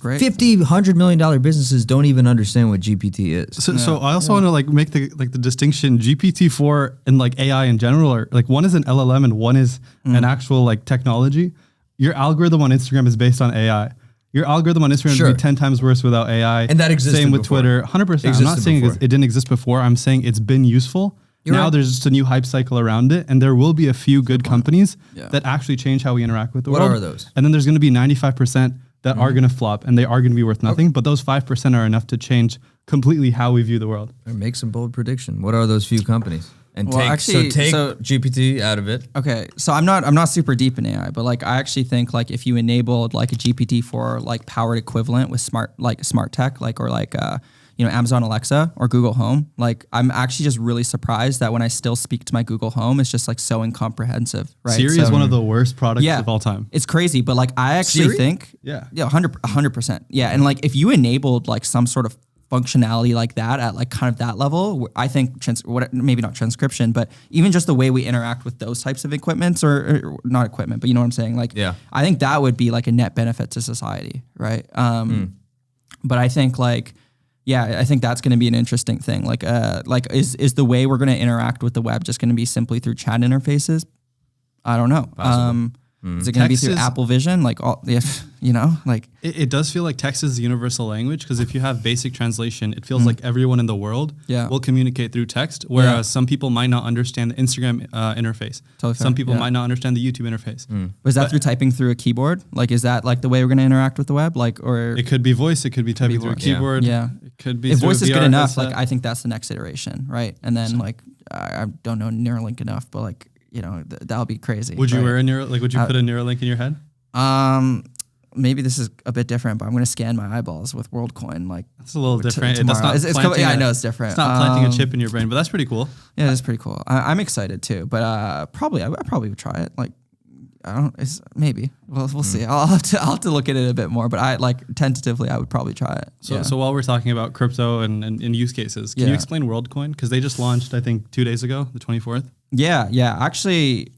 great. $100 million businesses don't even understand what GPT is. So I also want to like make the distinction. GPT-4 and like AI in general are like one is an LLM and one is an actual like technology. Your algorithm on Instagram is based on AI. Your algorithm on Instagram would be 10 times worse without AI. And that existed Same with before. Twitter. 100%. I'm not saying it didn't exist before. I'm saying it's been useful. Now there's just a new hype cycle around it, and there will be a few good companies that actually change how we interact with the world. What are those? And then there's going to be 95% that are going to flop, and they are going to be worth nothing. But those 5% are enough to change completely how we view the world. Make some bold prediction. What are those few companies? And take GPT out of it. Okay, so I'm not super deep in AI, but like I actually think like if you enabled like a GPT-4 like powered equivalent with smart tech, like or like Amazon Alexa or Google Home, like I'm actually just really surprised that when I still speak to my Google Home, it's just like so incomprehensive, right? Siri is one of the worst products of all time. It's crazy, but like I actually think 100%. Yeah, and like if you enabled like some sort of functionality like that at like kind of that level, I think maybe not transcription, but even just the way we interact with those types of equipments or not equipment, but you know what I'm saying? Like, I think that would be like a net benefit to society, right? But I think like, I think that's going to be an interesting thing. Like is the way we're going to interact with the web just going to be simply through chat interfaces? I don't know. Is it going to be through Apple Vision? Like, like it does feel like text is the universal language, because if you have basic translation, it feels like everyone in the world will communicate through text, whereas some people might not understand the Instagram interface. Totally some people might not understand the YouTube interface. Was that through typing through a keyboard? Like, is that like the way we're going to interact with the web? Like, or it could be voice, it could be typing through a keyboard. Yeah. It could be if voice is good enough, like I think that's the next iteration, right? And then like I don't know Neuralink enough, but like that'll be crazy. Would you wear a Neuralink? Would you put a Neuralink in your head? Maybe this is a bit different, but I'm going to scan my eyeballs with Worldcoin. Like it's a little different. That's not I know it's different. It's not planting a chip in your brain, but that's pretty cool. Yeah, that's pretty cool. I'm excited too, but I probably would try it. Like maybe we'll see. I'll have to look at it a bit more, but I like tentatively I would probably try it. So while we're talking about crypto and use cases, can you explain Worldcoin? Because they just launched, I think, 2 days ago, the 24th. Yeah. Actually,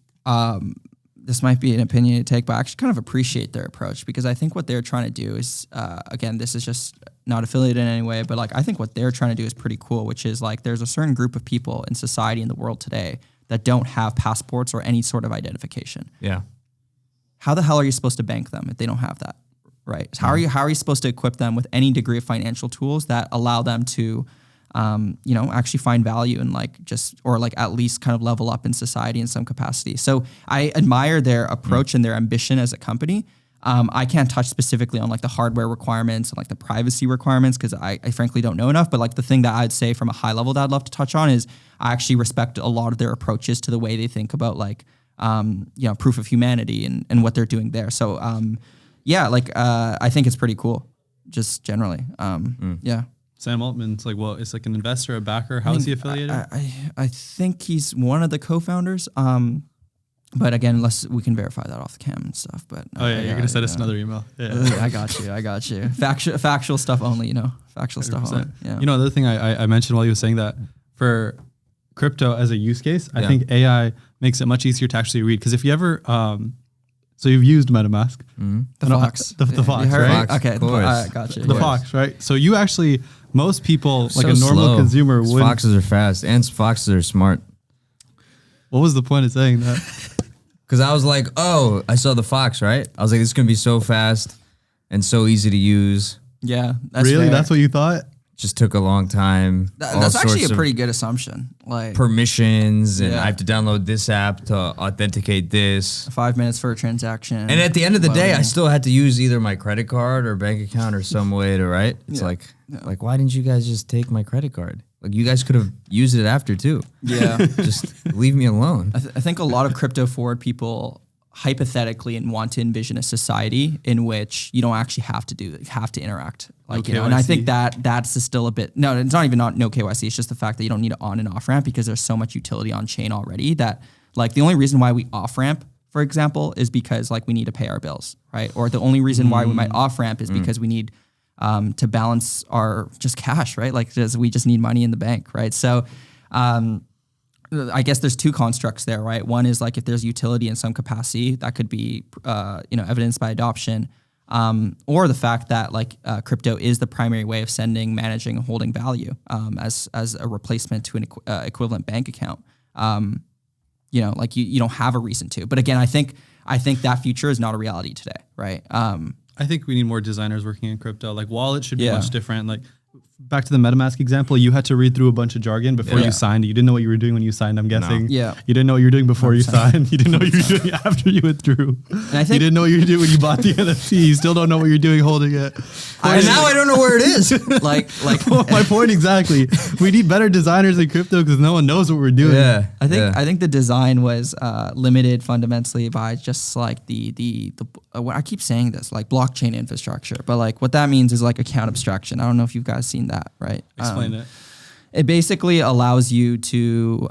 this might be an opinion to take, but I actually kind of appreciate their approach, because I think what they're trying to do is, again, this is just not affiliated in any way, but like I think what they're trying to do is pretty cool, which is like there's a certain group of people in society in the world today that don't have passports or any sort of identification. Yeah. How the hell are you supposed to bank them if they don't have that, right? How are you supposed to equip them with any degree of financial tools that allow them to actually find value and or at least kind of level up in society in some capacity. So I admire their approach and their ambition as a company. I can't touch specifically on like the hardware requirements and like the privacy requirements, because I frankly don't know enough. But like the thing that I'd say from a high level that I'd love to touch on is I actually respect a lot of their approaches to the way they think about like, proof of humanity and what they're doing there. So I think it's pretty cool just generally. Yeah. Sam Altman's like, well, it's like an investor, a backer. How is he affiliated? I think he's one of the co-founders. But again, unless we can verify that off the cam and stuff. But you're gonna send us another email. Yeah. I got you. Factual stuff only. Factual 100%. Stuff only. Yeah. The other thing I mentioned while you were saying that, for crypto as a use case, I think AI makes it much easier to actually read. Because if you ever so you've used MetaMask. The Fox. The Fox, right? Fox, okay, I got you. The Fox, right? So you actually, most people, so like a normal consumer would. Foxes are fast and foxes are smart. What was the point of saying that? Because I was like, oh, I saw the Fox, right? I was like, this is going to be so fast and so easy to use. Yeah. That's really? Fair. That's what you thought? just took a long time. That's actually a pretty good assumption. Like permissions, and I have to download this app to authenticate this. 5 minutes for a transaction. And at the end of the day, I still had to use either my credit card or bank account or some way to, right? It's like, why didn't you guys just take my credit card? Like, you guys could have used it after too. Yeah. Just leave me alone. I think a lot of crypto forward people hypothetically and want to envision a society in which you don't actually have to interact, like, you know, and I think that's still a bit, no, it's not even no KYC. It's just the fact that you don't need an on and off ramp because there's so much utility on chain already that, like, the only reason why we off ramp, for example, is because, like, we need to pay our bills, right? Or the only reason why we might off ramp is because we need to balance our just cash, right? Like, we just need money in the bank, right? So, I guess there's two constructs there, right? One is, like, if there's utility in some capacity, that could be, evidenced by adoption, or the fact that, like, crypto is the primary way of sending, managing, and holding value as a replacement to an equivalent bank account. Like, you don't have a reason to. But again, I think that future is not a reality today, right? I think we need more designers working in crypto. Like, wallet should be much different. Like, back to the MetaMask example, you had to read through a bunch of jargon before you signed. You didn't know what you were doing when you signed, I'm guessing. No. Yeah. You didn't know what you were doing before 100%. You signed. You didn't know what you were doing after you withdrew. And I think you didn't know what you were doing when you bought the NFT. You still don't know what you're doing holding it. And now I don't know where it is. like my point exactly. We need better designers in crypto because no one knows what we're doing. Yeah. I think the design was limited fundamentally by just, like, the I keep saying this, like, blockchain infrastructure, but, like, what that means is, like, account abstraction. I don't know if you guys seen that, right? Explain it. It basically allows you to,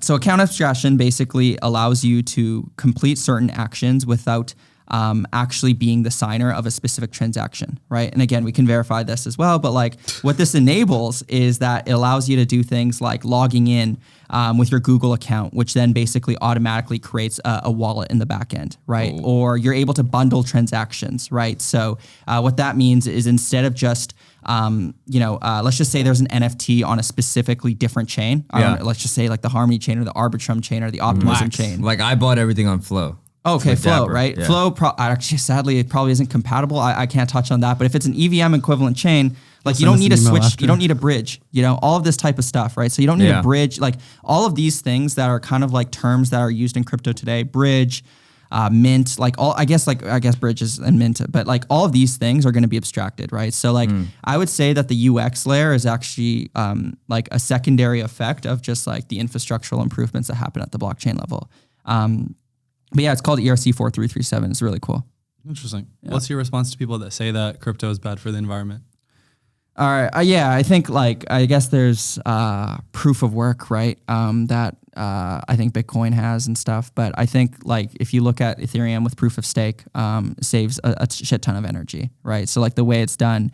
so account abstraction basically allows you to complete certain actions without actually being the signer of a specific transaction, right? And again, we can verify this as well, but, like, what this enables is that it allows you to do things like logging in with your Google account, which then basically automatically creates a wallet in the back end, right? Oh. Or you're able to bundle transactions, right? So what that means is instead of just let's just say there's an NFT on a specifically different chain. Let's just say, like, the Harmony chain or the Arbitrum chain or the Optimism chain. Like, I bought everything on Flow. Okay, Flow, right? Yeah. Flow, actually, sadly, it probably isn't compatible. I can't touch on that. But if it's an EVM equivalent chain, like, you don't need a switch, after. You don't need a bridge, all of this type of stuff, right? So you don't need a bridge. Like, all of these things that are kind of like terms that are used in crypto today, bridge, mint, like I guess bridges and mint, but, like, all of these things are going to be abstracted, right? So, like, I would say that the UX layer is actually like a secondary effect of just, like, the infrastructural improvements that happen at the blockchain level. But yeah, it's called ERC 4337. It's really cool. Interesting. Yeah. What's your response to people that say that crypto is bad for the environment? All right. I think, like, I guess there's proof of work, right? That I think Bitcoin has and stuff. But I think, like, if you look at Ethereum with proof of stake, saves a shit ton of energy, right? So, like, the way it's done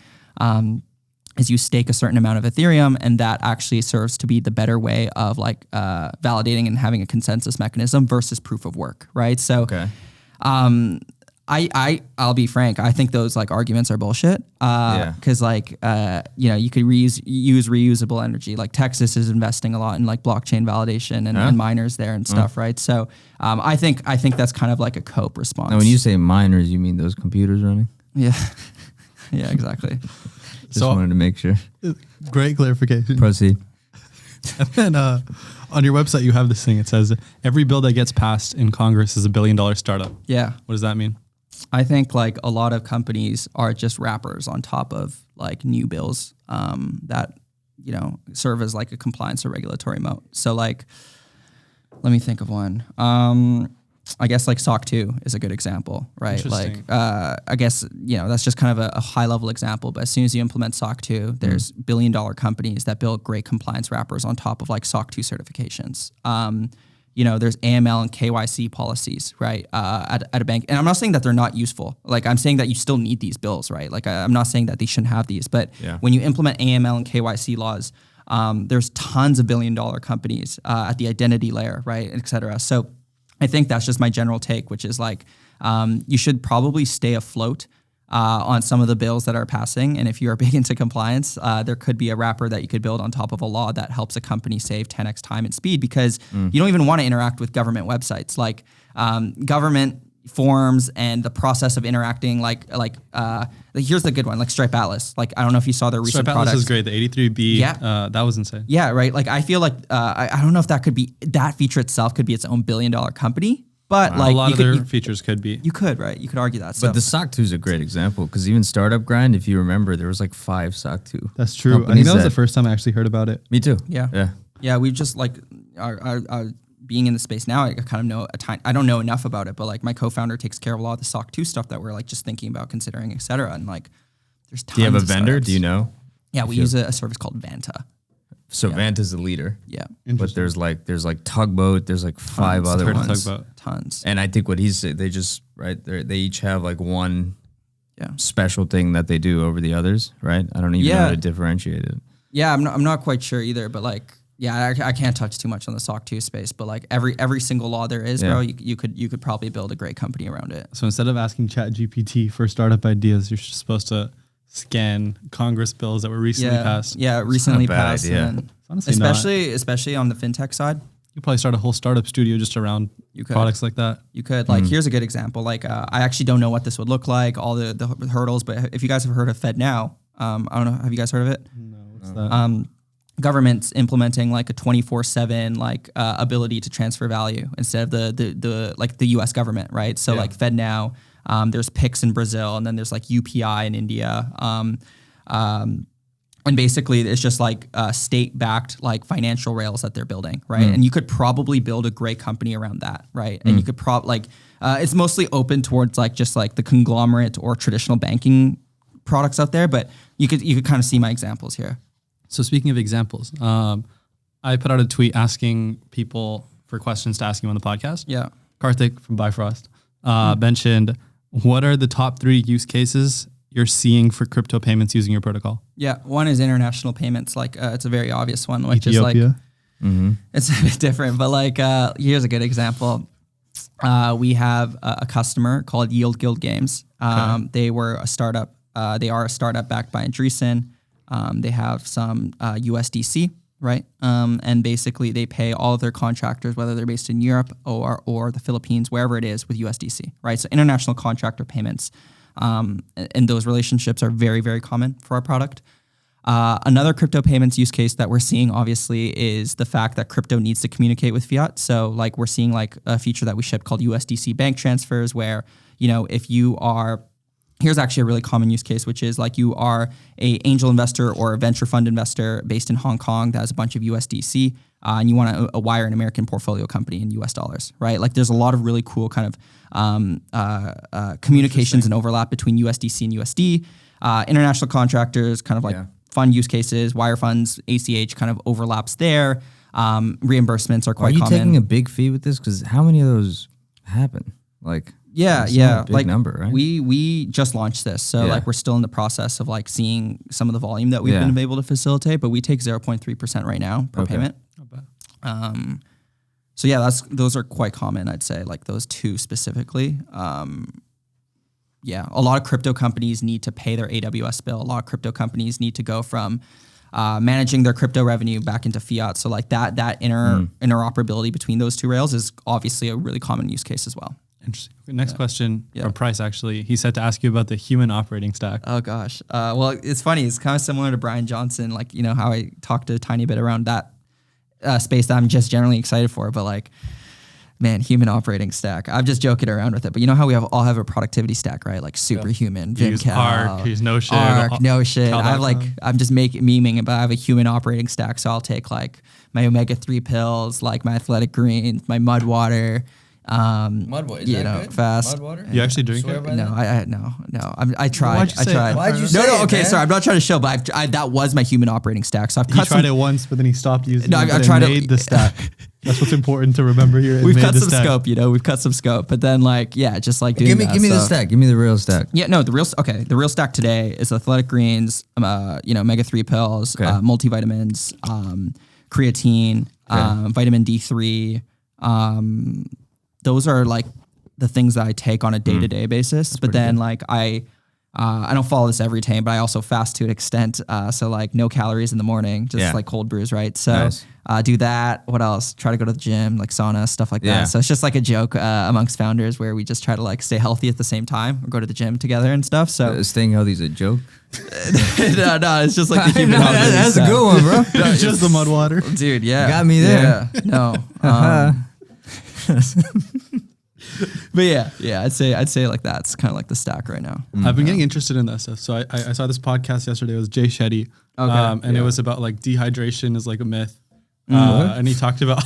is you stake a certain amount of Ethereum, and that actually serves to be the better way of, like, validating and having a consensus mechanism versus proof of work, right? So, I'll be frank, I think those, like, arguments are bullshit. Because, like, you could use reusable energy. Like, Texas is investing a lot in, like, blockchain validation and miners there and stuff, right? So, I think that's kind of like a cope response. Now, when you say miners, you mean those computers running? Yeah. Yeah, exactly. Just wanted to make sure. Great clarification. Proceed. And then on your website, you have this thing. It says, every bill that gets passed in Congress is $1 billion startup. Yeah. What does that mean? I think, like, a lot of companies are just wrappers on top of, like, new bills that, serve as, like, a compliance or regulatory moat. So, like, let me think of one. I guess, like, SOC 2 is a good example, right? Like, I guess, that's just kind of a high level example, but as soon as you implement SOC 2, there's $1 billion companies that build great compliance wrappers on top of, like, SOC 2 certifications. There's AML and KYC policies, right? At a bank. And I'm not saying that they're not useful. Like, I'm saying that you still need these bills, right? Like, I'm not saying that they shouldn't have these, but when you implement AML and KYC laws, there's tons of $1 billion companies at the identity layer, right? Et cetera. So I think that's just my general take, which is, like, you should probably stay afloat on some of the bills that are passing. And if you are big into compliance, there could be a wrapper that you could build on top of a law that helps a company save 10x time and speed, because you don't even want to interact with government websites. Like, government forms and the process of interacting, here's the good one, like Stripe Atlas. Like, I don't know if you saw their recent products. Stripe Atlas is great. The 83B, that was insane. Yeah, right. Like, I feel like, I don't know if that feature itself could be its own $1 billion company, but like a lot of their features could be. You could, right? You could argue that. But the SOC 2 is a great example because even Startup Grind, if you remember, there was like 5 SOC 2. That's true. I think that was the first time I actually heard about it. Me too. Yeah. We've just like our being in the space now, I kind of know I don't know enough about it, but like my co-founder takes care of a lot of the SOC 2 stuff that we're like just thinking about considering, et cetera. And like, there's tons. Do you have a vendor? Startups. Do you know? Yeah, we use a service called Vanta. So Vanta's the leader. Yeah. But there's like Tugboat, there's like 5 other ones. Tons. And I think what he's saying, they just, right, they each have like one special thing that they do over the others, right? I don't even know how to differentiate it. Yeah, I'm not quite sure either, but like, yeah, I can't touch too much on the SOC 2 space, but like every single law there is, bro, you could probably build a great company around it. So instead of asking ChatGPT for startup ideas, you're just supposed to scan Congress bills that were recently passed. Yeah, recently passed. And especially on the fintech side. You could probably start a whole startup studio just around products like that. You could. Like, here's a good example. Like, I actually don't know what this would look like, all the hurdles, but if you guys have heard of FedNow, I don't know, have you guys heard of it? No, what's that? Government's implementing like a 24/7 like ability to transfer value instead of the US government, right? So like FedNow, there's Pix in Brazil, and then there's like UPI in India. And basically it's just like state-backed like financial rails that they're building, right? And you could probably build a great company around that, right? And you could it's mostly open towards like just like the conglomerate or traditional banking products out there, but you could kind of see my examples here. So speaking of examples, I put out a tweet asking people for questions to ask you on the podcast. Yeah. Karthik from Bifrost mentioned, what are the top 3 use cases you're seeing for crypto payments using your protocol? Yeah, one is international payments. Like it's a very obvious one, which Ethiopia. is like, it's a bit different, but like here's a good example. We have a customer called Yield Guild Games. They were a startup. They are a startup backed by Andreessen. They have some USDC, right? And basically they pay all of their contractors, whether they're based in Europe or the Philippines, wherever it is, with USDC, right? So international contractor payments. And those relationships are very, very common for our product. Another crypto payments use case that we're seeing, obviously, is the fact that crypto needs to communicate with fiat. So like we're seeing like a feature that we ship called USDC bank transfers, where, if you are... Here's actually a really common use case, which is like you are a angel investor or a venture fund investor based in Hong Kong that has a bunch of USDC, and you want to wire an American portfolio company in US dollars, right? Like there's a lot of really cool kind of communications and overlap between USDC and USD. International contractors, kind of like fund use cases, wire funds, ACH kind of overlaps there. Reimbursements are quite common. Are you taking a big fee with this? Because how many of those happen? Like... Yeah. Big number, right? We just launched this, so like we're still in the process of like seeing some of the volume that we've been able to facilitate, but we take 0.3% right now per payment. Not bad. So yeah, those are quite common, I'd say, like those 2 specifically. A lot of crypto companies need to pay their AWS bill. A lot of crypto companies need to go from managing their crypto revenue back into fiat. So like that interoperability between those 2 rails is obviously a really common use case as well. Interesting. Next question from Price, actually. He said to ask you about the human operating stack. Oh, gosh. Well, it's funny. It's kind of similar to Brian Johnson, like, how I talked a tiny bit around that space that I'm just generally excited for. But like, man, human operating stack. I'm just joking around with it. But you know how we all have a productivity stack, right? Like Superhuman, Vimcal, Arc, Notion. I'm just memeing, but I have a human operating stack. So I'll take like my omega-3 pills, like my athletic greens, my mud water. Mudwater, is that good? Fast. Mudwater? You actually drink it? No, I tried. Why'd you say No, okay, man? sorry, I'm not trying to show, but that was my human operating stack. So I've cut tried it once, but then he stopped using it. I tried made the stack. That's what's important to remember here. We've cut some scope, we've cut some scope, but then like, just like doing Give me the stack. Give me the real stack. Yeah, no, the real stack today is athletic greens, omega-3 pills, multivitamins, creatine, vitamin D3, those are like the things that I take on a day-to-day basis. But then like I I don't follow this every day, but I also fast to an extent. So like no calories in the morning, just like cold brews, right? So do that. What else? Try to go to the gym, like sauna, stuff like that. So it's just like a joke amongst founders where we just try to like stay healthy at the same time or go to the gym together and stuff. So staying healthy is a joke. no, it's just like the human that's a good one, bro. It's just the mud water. Dude, yeah. Got me there. Yeah. No. But yeah, I'd say like that's kind of like the stack right now. I've been getting interested in that stuff. So I saw this podcast yesterday. It was Jay Shetty, and it was about like dehydration is like a myth, and he talked about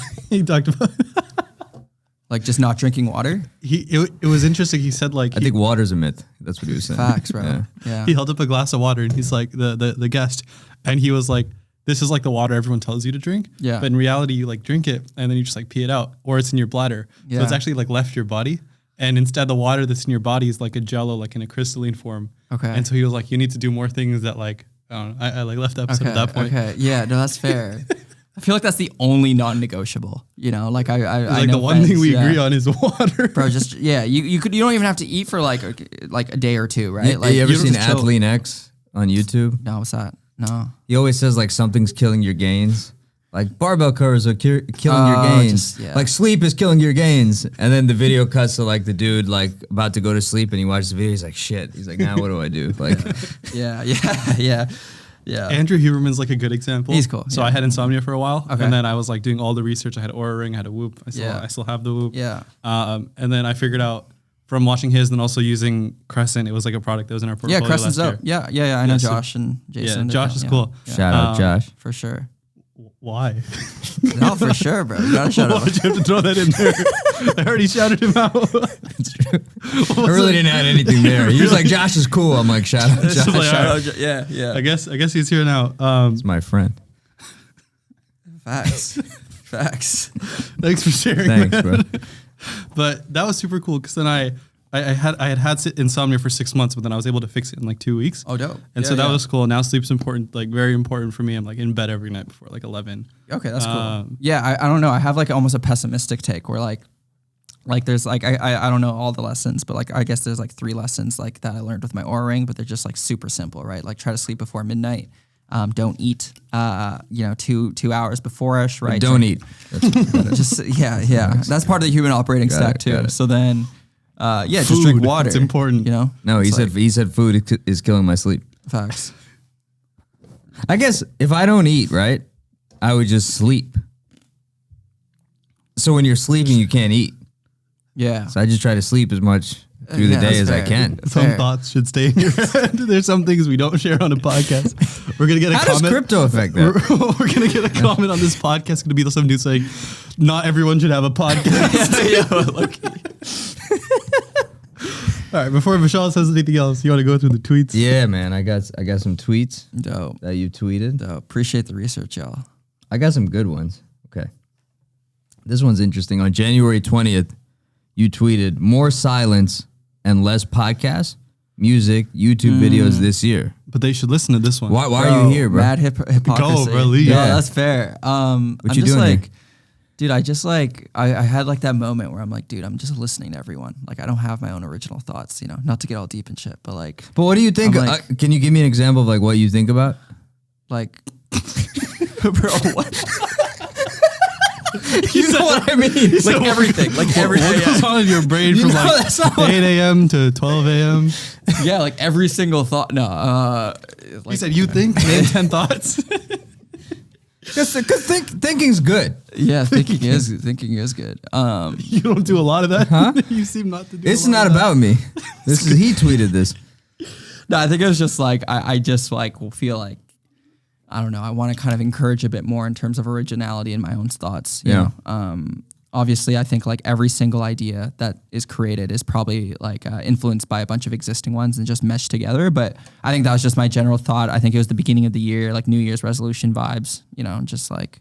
like just not drinking water. It was interesting. He said like I think water's a myth. That's what he was saying. Facts, bro. Yeah. He held up a glass of water and he's like the guest, and he was like, this is like the water everyone tells you to drink. Yeah. But in reality, you like drink it and then you just like pee it out, or it's in your bladder. Yeah. So it's actually like left your body. And instead the water that's in your body is like a jello, like in a crystalline form. Okay. And so he was like, you need to do more things that like, I don't know. I like left the episode at that point. Okay. Yeah, no, that's fair. I feel like that's the only non-negotiable, you know, like I like the one thing we agree on is water. Bro, just, you don't even have to eat for like a day or two, right? Like, you ever seen Athlean X on YouTube? No, what's that? No. He always says like something's killing your gains. Like barbell curls are killing your gains. Like sleep is killing your gains. And then the video cuts to like the dude like about to go to sleep and he watches the video. He's like, shit. He's like, now what do I do? Like, yeah. Andrew Huberman's like a good example. He's cool. So I had insomnia for a while, and then I was like doing all the research. I had Oura Ring, I had a Whoop. I still have the Whoop. Yeah. And then I figured out from watching his, and then also using Crescent, it was like a product that was in our portfolio. Yeah, Crescent's dope. Yeah. I know Josh and Jason. Yeah, Josh is cool. Shout out Josh. For sure. Why? No, for sure, bro. You gotta shout out. Why'd you have to throw that in there? I already shouted him out. It's true. I really didn't add anything there. He was like, Josh is cool. I'm like, shout out Josh. Like, shout out, yeah. I guess he's here now. He's my friend. Facts. Thanks for sharing. Thanks, bro. But that was super cool because then I had insomnia for 6 months, but then I was able to fix it in like 2 weeks. Oh, dope. And so that was cool. Now sleep's important, like very important for me. I'm like in bed every night before like 11. Okay, that's cool. Yeah, I don't know. I have like almost a pessimistic take where like there's like, I don't know all the lessons, but like I guess there's like 3 lessons like that I learned with my Oura Ring, but they're just like super simple, right? Like try to sleep before midnight. Don't eat, 2 hours before-ish, right? Don't eat. That's part of the human operating stack too. So then, food, just drink water. It's important. You know? No, he said food is killing my sleep. Facts. I guess if I don't eat, right, I would just sleep. So when you're sleeping, you can't eat. Yeah. So I just try to sleep as much through the day as I can. Some thoughts should stay in your head. There's some things we don't share on a podcast. We're gonna get a comment. How does crypto affect that? We're gonna get a comment on this podcast. It's gonna be some dude saying, "Not everyone should have a podcast." All right. Before Vishal says anything else, you want to go through the tweets? Yeah, man. I got some tweets. Dope. That you tweeted. Dope. Appreciate the research, y'all. I got some good ones. Okay. This one's interesting. On January 20th, you tweeted more silence and less podcasts, music, YouTube videos this year. But they should listen to this one. Why are you here, bro? Mad hypocrisy. Go, bro. Yeah, that's fair. What you doing like, dude, I just like, I had like that moment where I'm like, dude, I'm just listening to everyone. Like, I don't have my own original thoughts, you know, not to get all deep and shit, but like. But what do you think? Like, can you give me an example of like what you think about? Like, bro, what? You know what I mean? Like everything. Like everything. What goes on in your brain from like 8 a.m. to 12 a.m.? Yeah, like every single thought. No. Like, you said you think? Name 10 thoughts. Because thinking's good. Yeah, thinking is good. You don't do a lot of that? Huh? You seem not to do It's not about me. He tweeted this. No, I think it was just like, I just like will feel like, I don't know. I want to kind of encourage a bit more in terms of originality in my own thoughts. You know? Obviously, I think like every single idea that is created is probably like influenced by a bunch of existing ones and just meshed together. But I think that was just my general thought. I think it was the beginning of the year, like New Year's resolution vibes. You know, just like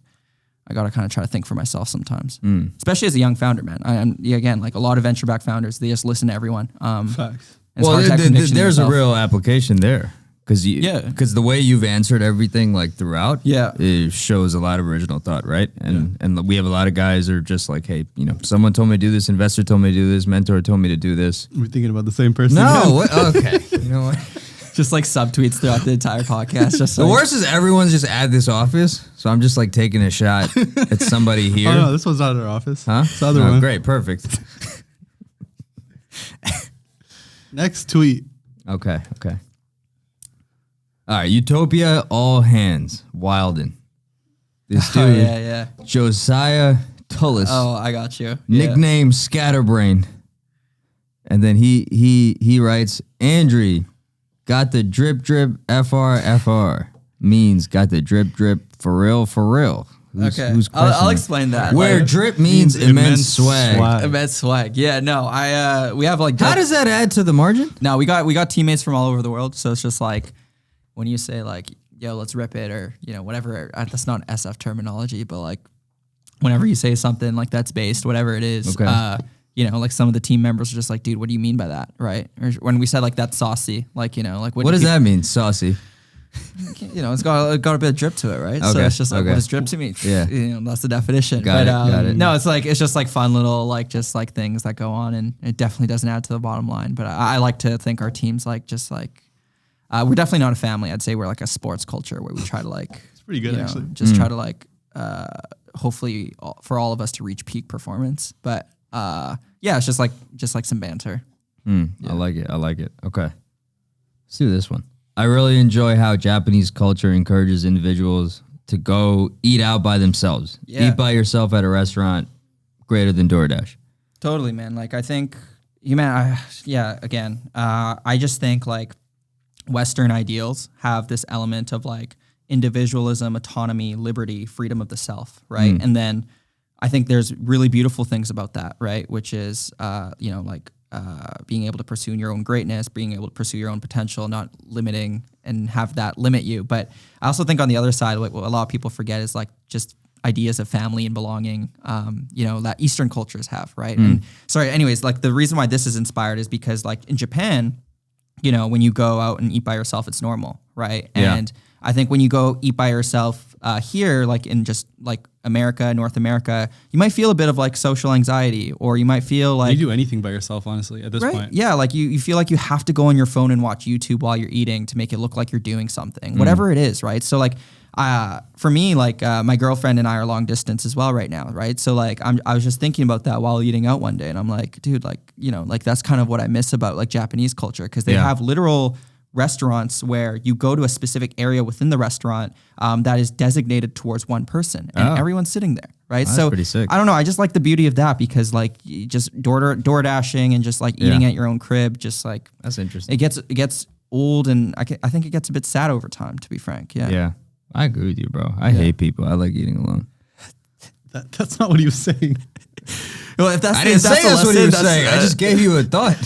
I gotta kind of try to think for myself sometimes, especially as a young founder, man. Again, like a lot of venture backed founders, they just listen to everyone. Facts. Well, there's a real application there. Because the way you've answered everything like throughout, it shows a lot of original thought, right? And we have a lot of guys who are just like, hey, you know, someone told me to do this, investor told me to do this, mentor told me to do this. We're thinking about the same person. No, okay. You know what? Just like subtweets throughout the entire podcast. Just the worst is everyone's just at this office, so I'm just like taking a shot at somebody here. Oh no, this one's not our office. Huh? It's the other one. Great, perfect. Next tweet. Okay. All right, Utopia, all hands, Wilden. This dude, Josiah Tullis. Oh, I got you. Nickname Scatterbrain. And then he writes, Andrew, got the drip FR. Means got the drip for real. Who's I'll explain that. Where drip means immense swag. Immense swag. Yeah, no, we have like. How does that add to the margin? No, we got teammates from all over the world, so it's just like when you say like, yo, let's rip it, or you know whatever. That's not SF terminology, but like whenever you say something like that's based, whatever it is. Okay. You know, like some of the team members are just like, dude, what do you mean by that, right? Or when we said like that's saucy, like you know, like what does that mean, saucy? You know, it's got a bit of drip to it, right? Okay, so it's just like, what does drip to me? Yeah. You know, that's the definition. Got it. No, it's just like fun little, like, just like things that go on, and it definitely doesn't add to the bottom line. But I like to think our team's like, just like, we're definitely not a family. I'd say we're like a sports culture where we try to like, it's pretty good actually. Just try to like, hopefully for all of us to reach peak performance. But it's just like some banter. Yeah. I like it. Okay. Let's do this one. I really enjoy how Japanese culture encourages individuals to go eat out by themselves. Yeah. Eat by yourself at a restaurant greater than DoorDash. Totally, man. Like I think I just think like Western ideals have this element of like individualism, autonomy, liberty, freedom of the self, right? And then I think there's really beautiful things about that, right? Which is, being able to pursue your own greatness, being able to pursue your own potential, not limiting and have that limit you. But I also think on the other side, what a lot of people forget is like just ideas of family and belonging, that Eastern cultures have, right? And anyways, like the reason why this is inspired is because like in Japan, you know, when you go out and eat by yourself, it's normal, right? Yeah. And I think when you go eat by yourself here, like in just like North America, you might feel a bit of like social anxiety, or you might feel like you do anything by yourself, honestly, at this point. Yeah, like you feel like you have to go on your phone and watch YouTube while you're eating to make it look like you're doing something, whatever it is, right? So like for me, like my girlfriend and I are long distance as well right now, right? So like I was just thinking about that while eating out one day, and I'm like, dude, like, you know, like that's kind of what I miss about like Japanese culture, because they have literal restaurants where you go to a specific area within the restaurant that is designated towards one person, and everyone's sitting there, right? That's pretty sick. I don't know. I just like the beauty of that, because like you just door dashing and just like eating at your own crib, just like that's interesting. It gets old, and I think it gets a bit sad over time, to be frank. Yeah. Yeah, I agree with you, bro. I hate people. I like eating alone. That's not what he was saying. Well, if that's I didn't say that's what he was saying. I just gave you a thought.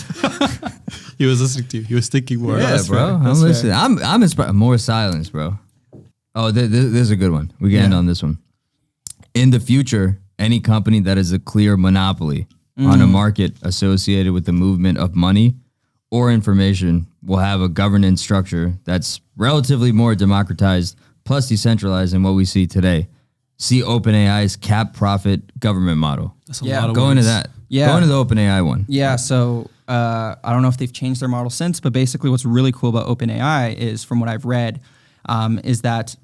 He was listening to you. He was thinking more. Yeah, bro. I'm listening. I'm inspired. More silence, bro. Oh, this is a good one. We can end on this one. In the future, any company that is a clear monopoly on a market associated with the movement of money or information will have a governance structure that's relatively more democratized plus decentralized than what we see today. See OpenAI's cap profit government model. That's a lot of Go into that. Yeah. Go into the OpenAI one. Yeah, so I don't know if they've changed their model since, but basically what's really cool about OpenAI is, from what I've read, is that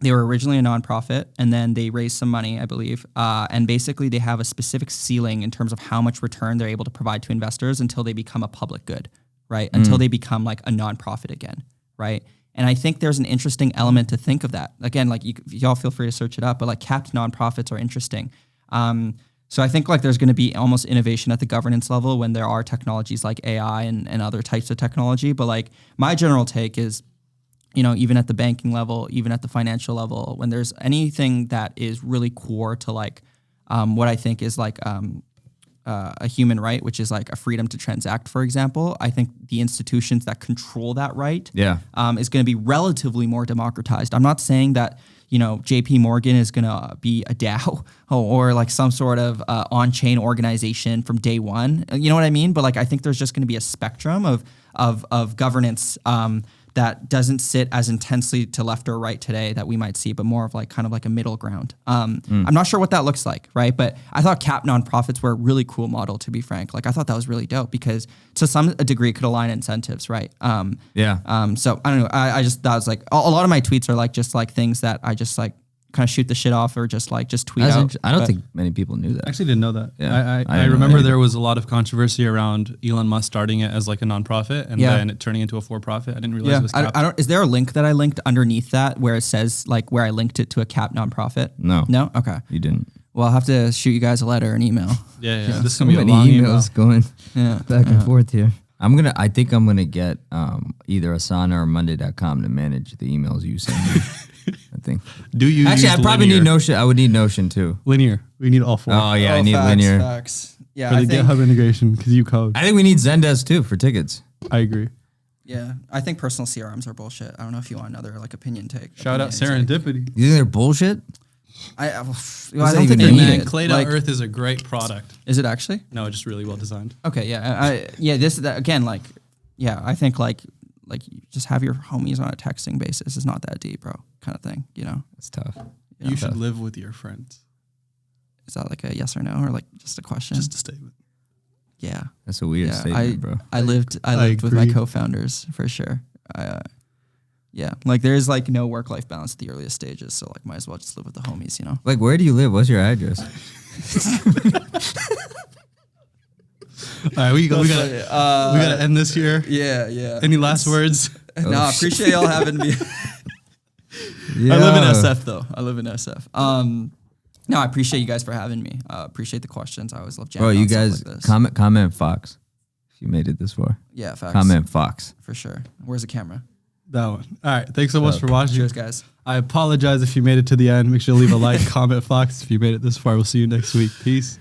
they were originally a nonprofit, and then they raised some money, I believe, and basically they have a specific ceiling in terms of how much return they're able to provide to investors until they become a public good, right? Until they become like a nonprofit again, right? And I think there's an interesting element to think of that. Again, like y'all feel free to search it up, but like capped nonprofits are interesting. So I think like there's going to be almost innovation at the governance level when there are technologies like AI and other types of technology. But like my general take is, you know, even at the banking level, even at the financial level, when there's anything that is really core to like what I think is like a human right, which is like a freedom to transact, for example, I think the institutions that control that right is going to be relatively more democratized. I'm not saying that, you know, JP Morgan is going to be a DAO or like some sort of on-chain organization from day one. You know what I mean? But like, I think there's just going to be a spectrum of governance that doesn't sit as intensely to left or right today that we might see, but more of like kind of like a middle ground. I'm not sure what that looks like, right? But I thought cap nonprofits were a really cool model, to be frank. Like I thought that was really dope because to some degree it could align incentives, right? So I don't know. I just, that was like, a lot of my tweets are like just like things that I just like kind of shoot the shit off or just tweet out. I don't think many people knew that. I actually didn't know that. Yeah, I remember there was a lot of controversy around Elon Musk starting it as like a nonprofit and then it turning into a for-profit. I didn't realize it was capped. I don't. Is there a link that I linked underneath that where it says like where I linked it to a cap nonprofit? No. No? Okay. You didn't. Well, I'll have to shoot you guys a letter or an email. Yeah. This is gonna be a long emails going back and forth here. I think I'm gonna get either Asana or Monday.com to manage the emails you send me. I think. Do you actually? I probably need Notion. I would need Notion too. Linear. We need all four. Oh yeah, I need Linear. Facts. Yeah, for the GitHub integration because you code. I think we need Zendesk too for tickets. I agree. Yeah, I think personal CRMs are bullshit. I don't know if you want another like opinion take. Shout out Serendipity. You think they're bullshit? I don't think they need it. Clay.Earth Earth is a great product. Is it actually? No, it's just really well designed. Okay, yeah, again, like, yeah, I think like you just have your homies on a texting basis. It's not that deep, bro, kind of thing, you know? It's tough. You should live with your friends. Is that like a yes or no or like just a question? Just a statement. Yeah. That's a weird statement, bro. I lived with my co-founders for sure. Yeah, like there's like no work-life balance at the earliest stages, so like might as well just live with the homies, you know? Like where do you live? What's your address? All right, we gotta end this here. Yeah. Any last words? No, I appreciate y'all having me. I live in SF though. No, I appreciate you guys for having me. Appreciate the questions. I always love jamming. Bro, you guys like this. comment Fox if you made it this far. Yeah, facts. Comment Fox for sure. Where's the camera? That one. All right. Thanks so much for watching. Cheers, guys. I apologize if you made it to the end. Make sure to leave a like, comment Fox if you made it this far. We'll see you next week. Peace.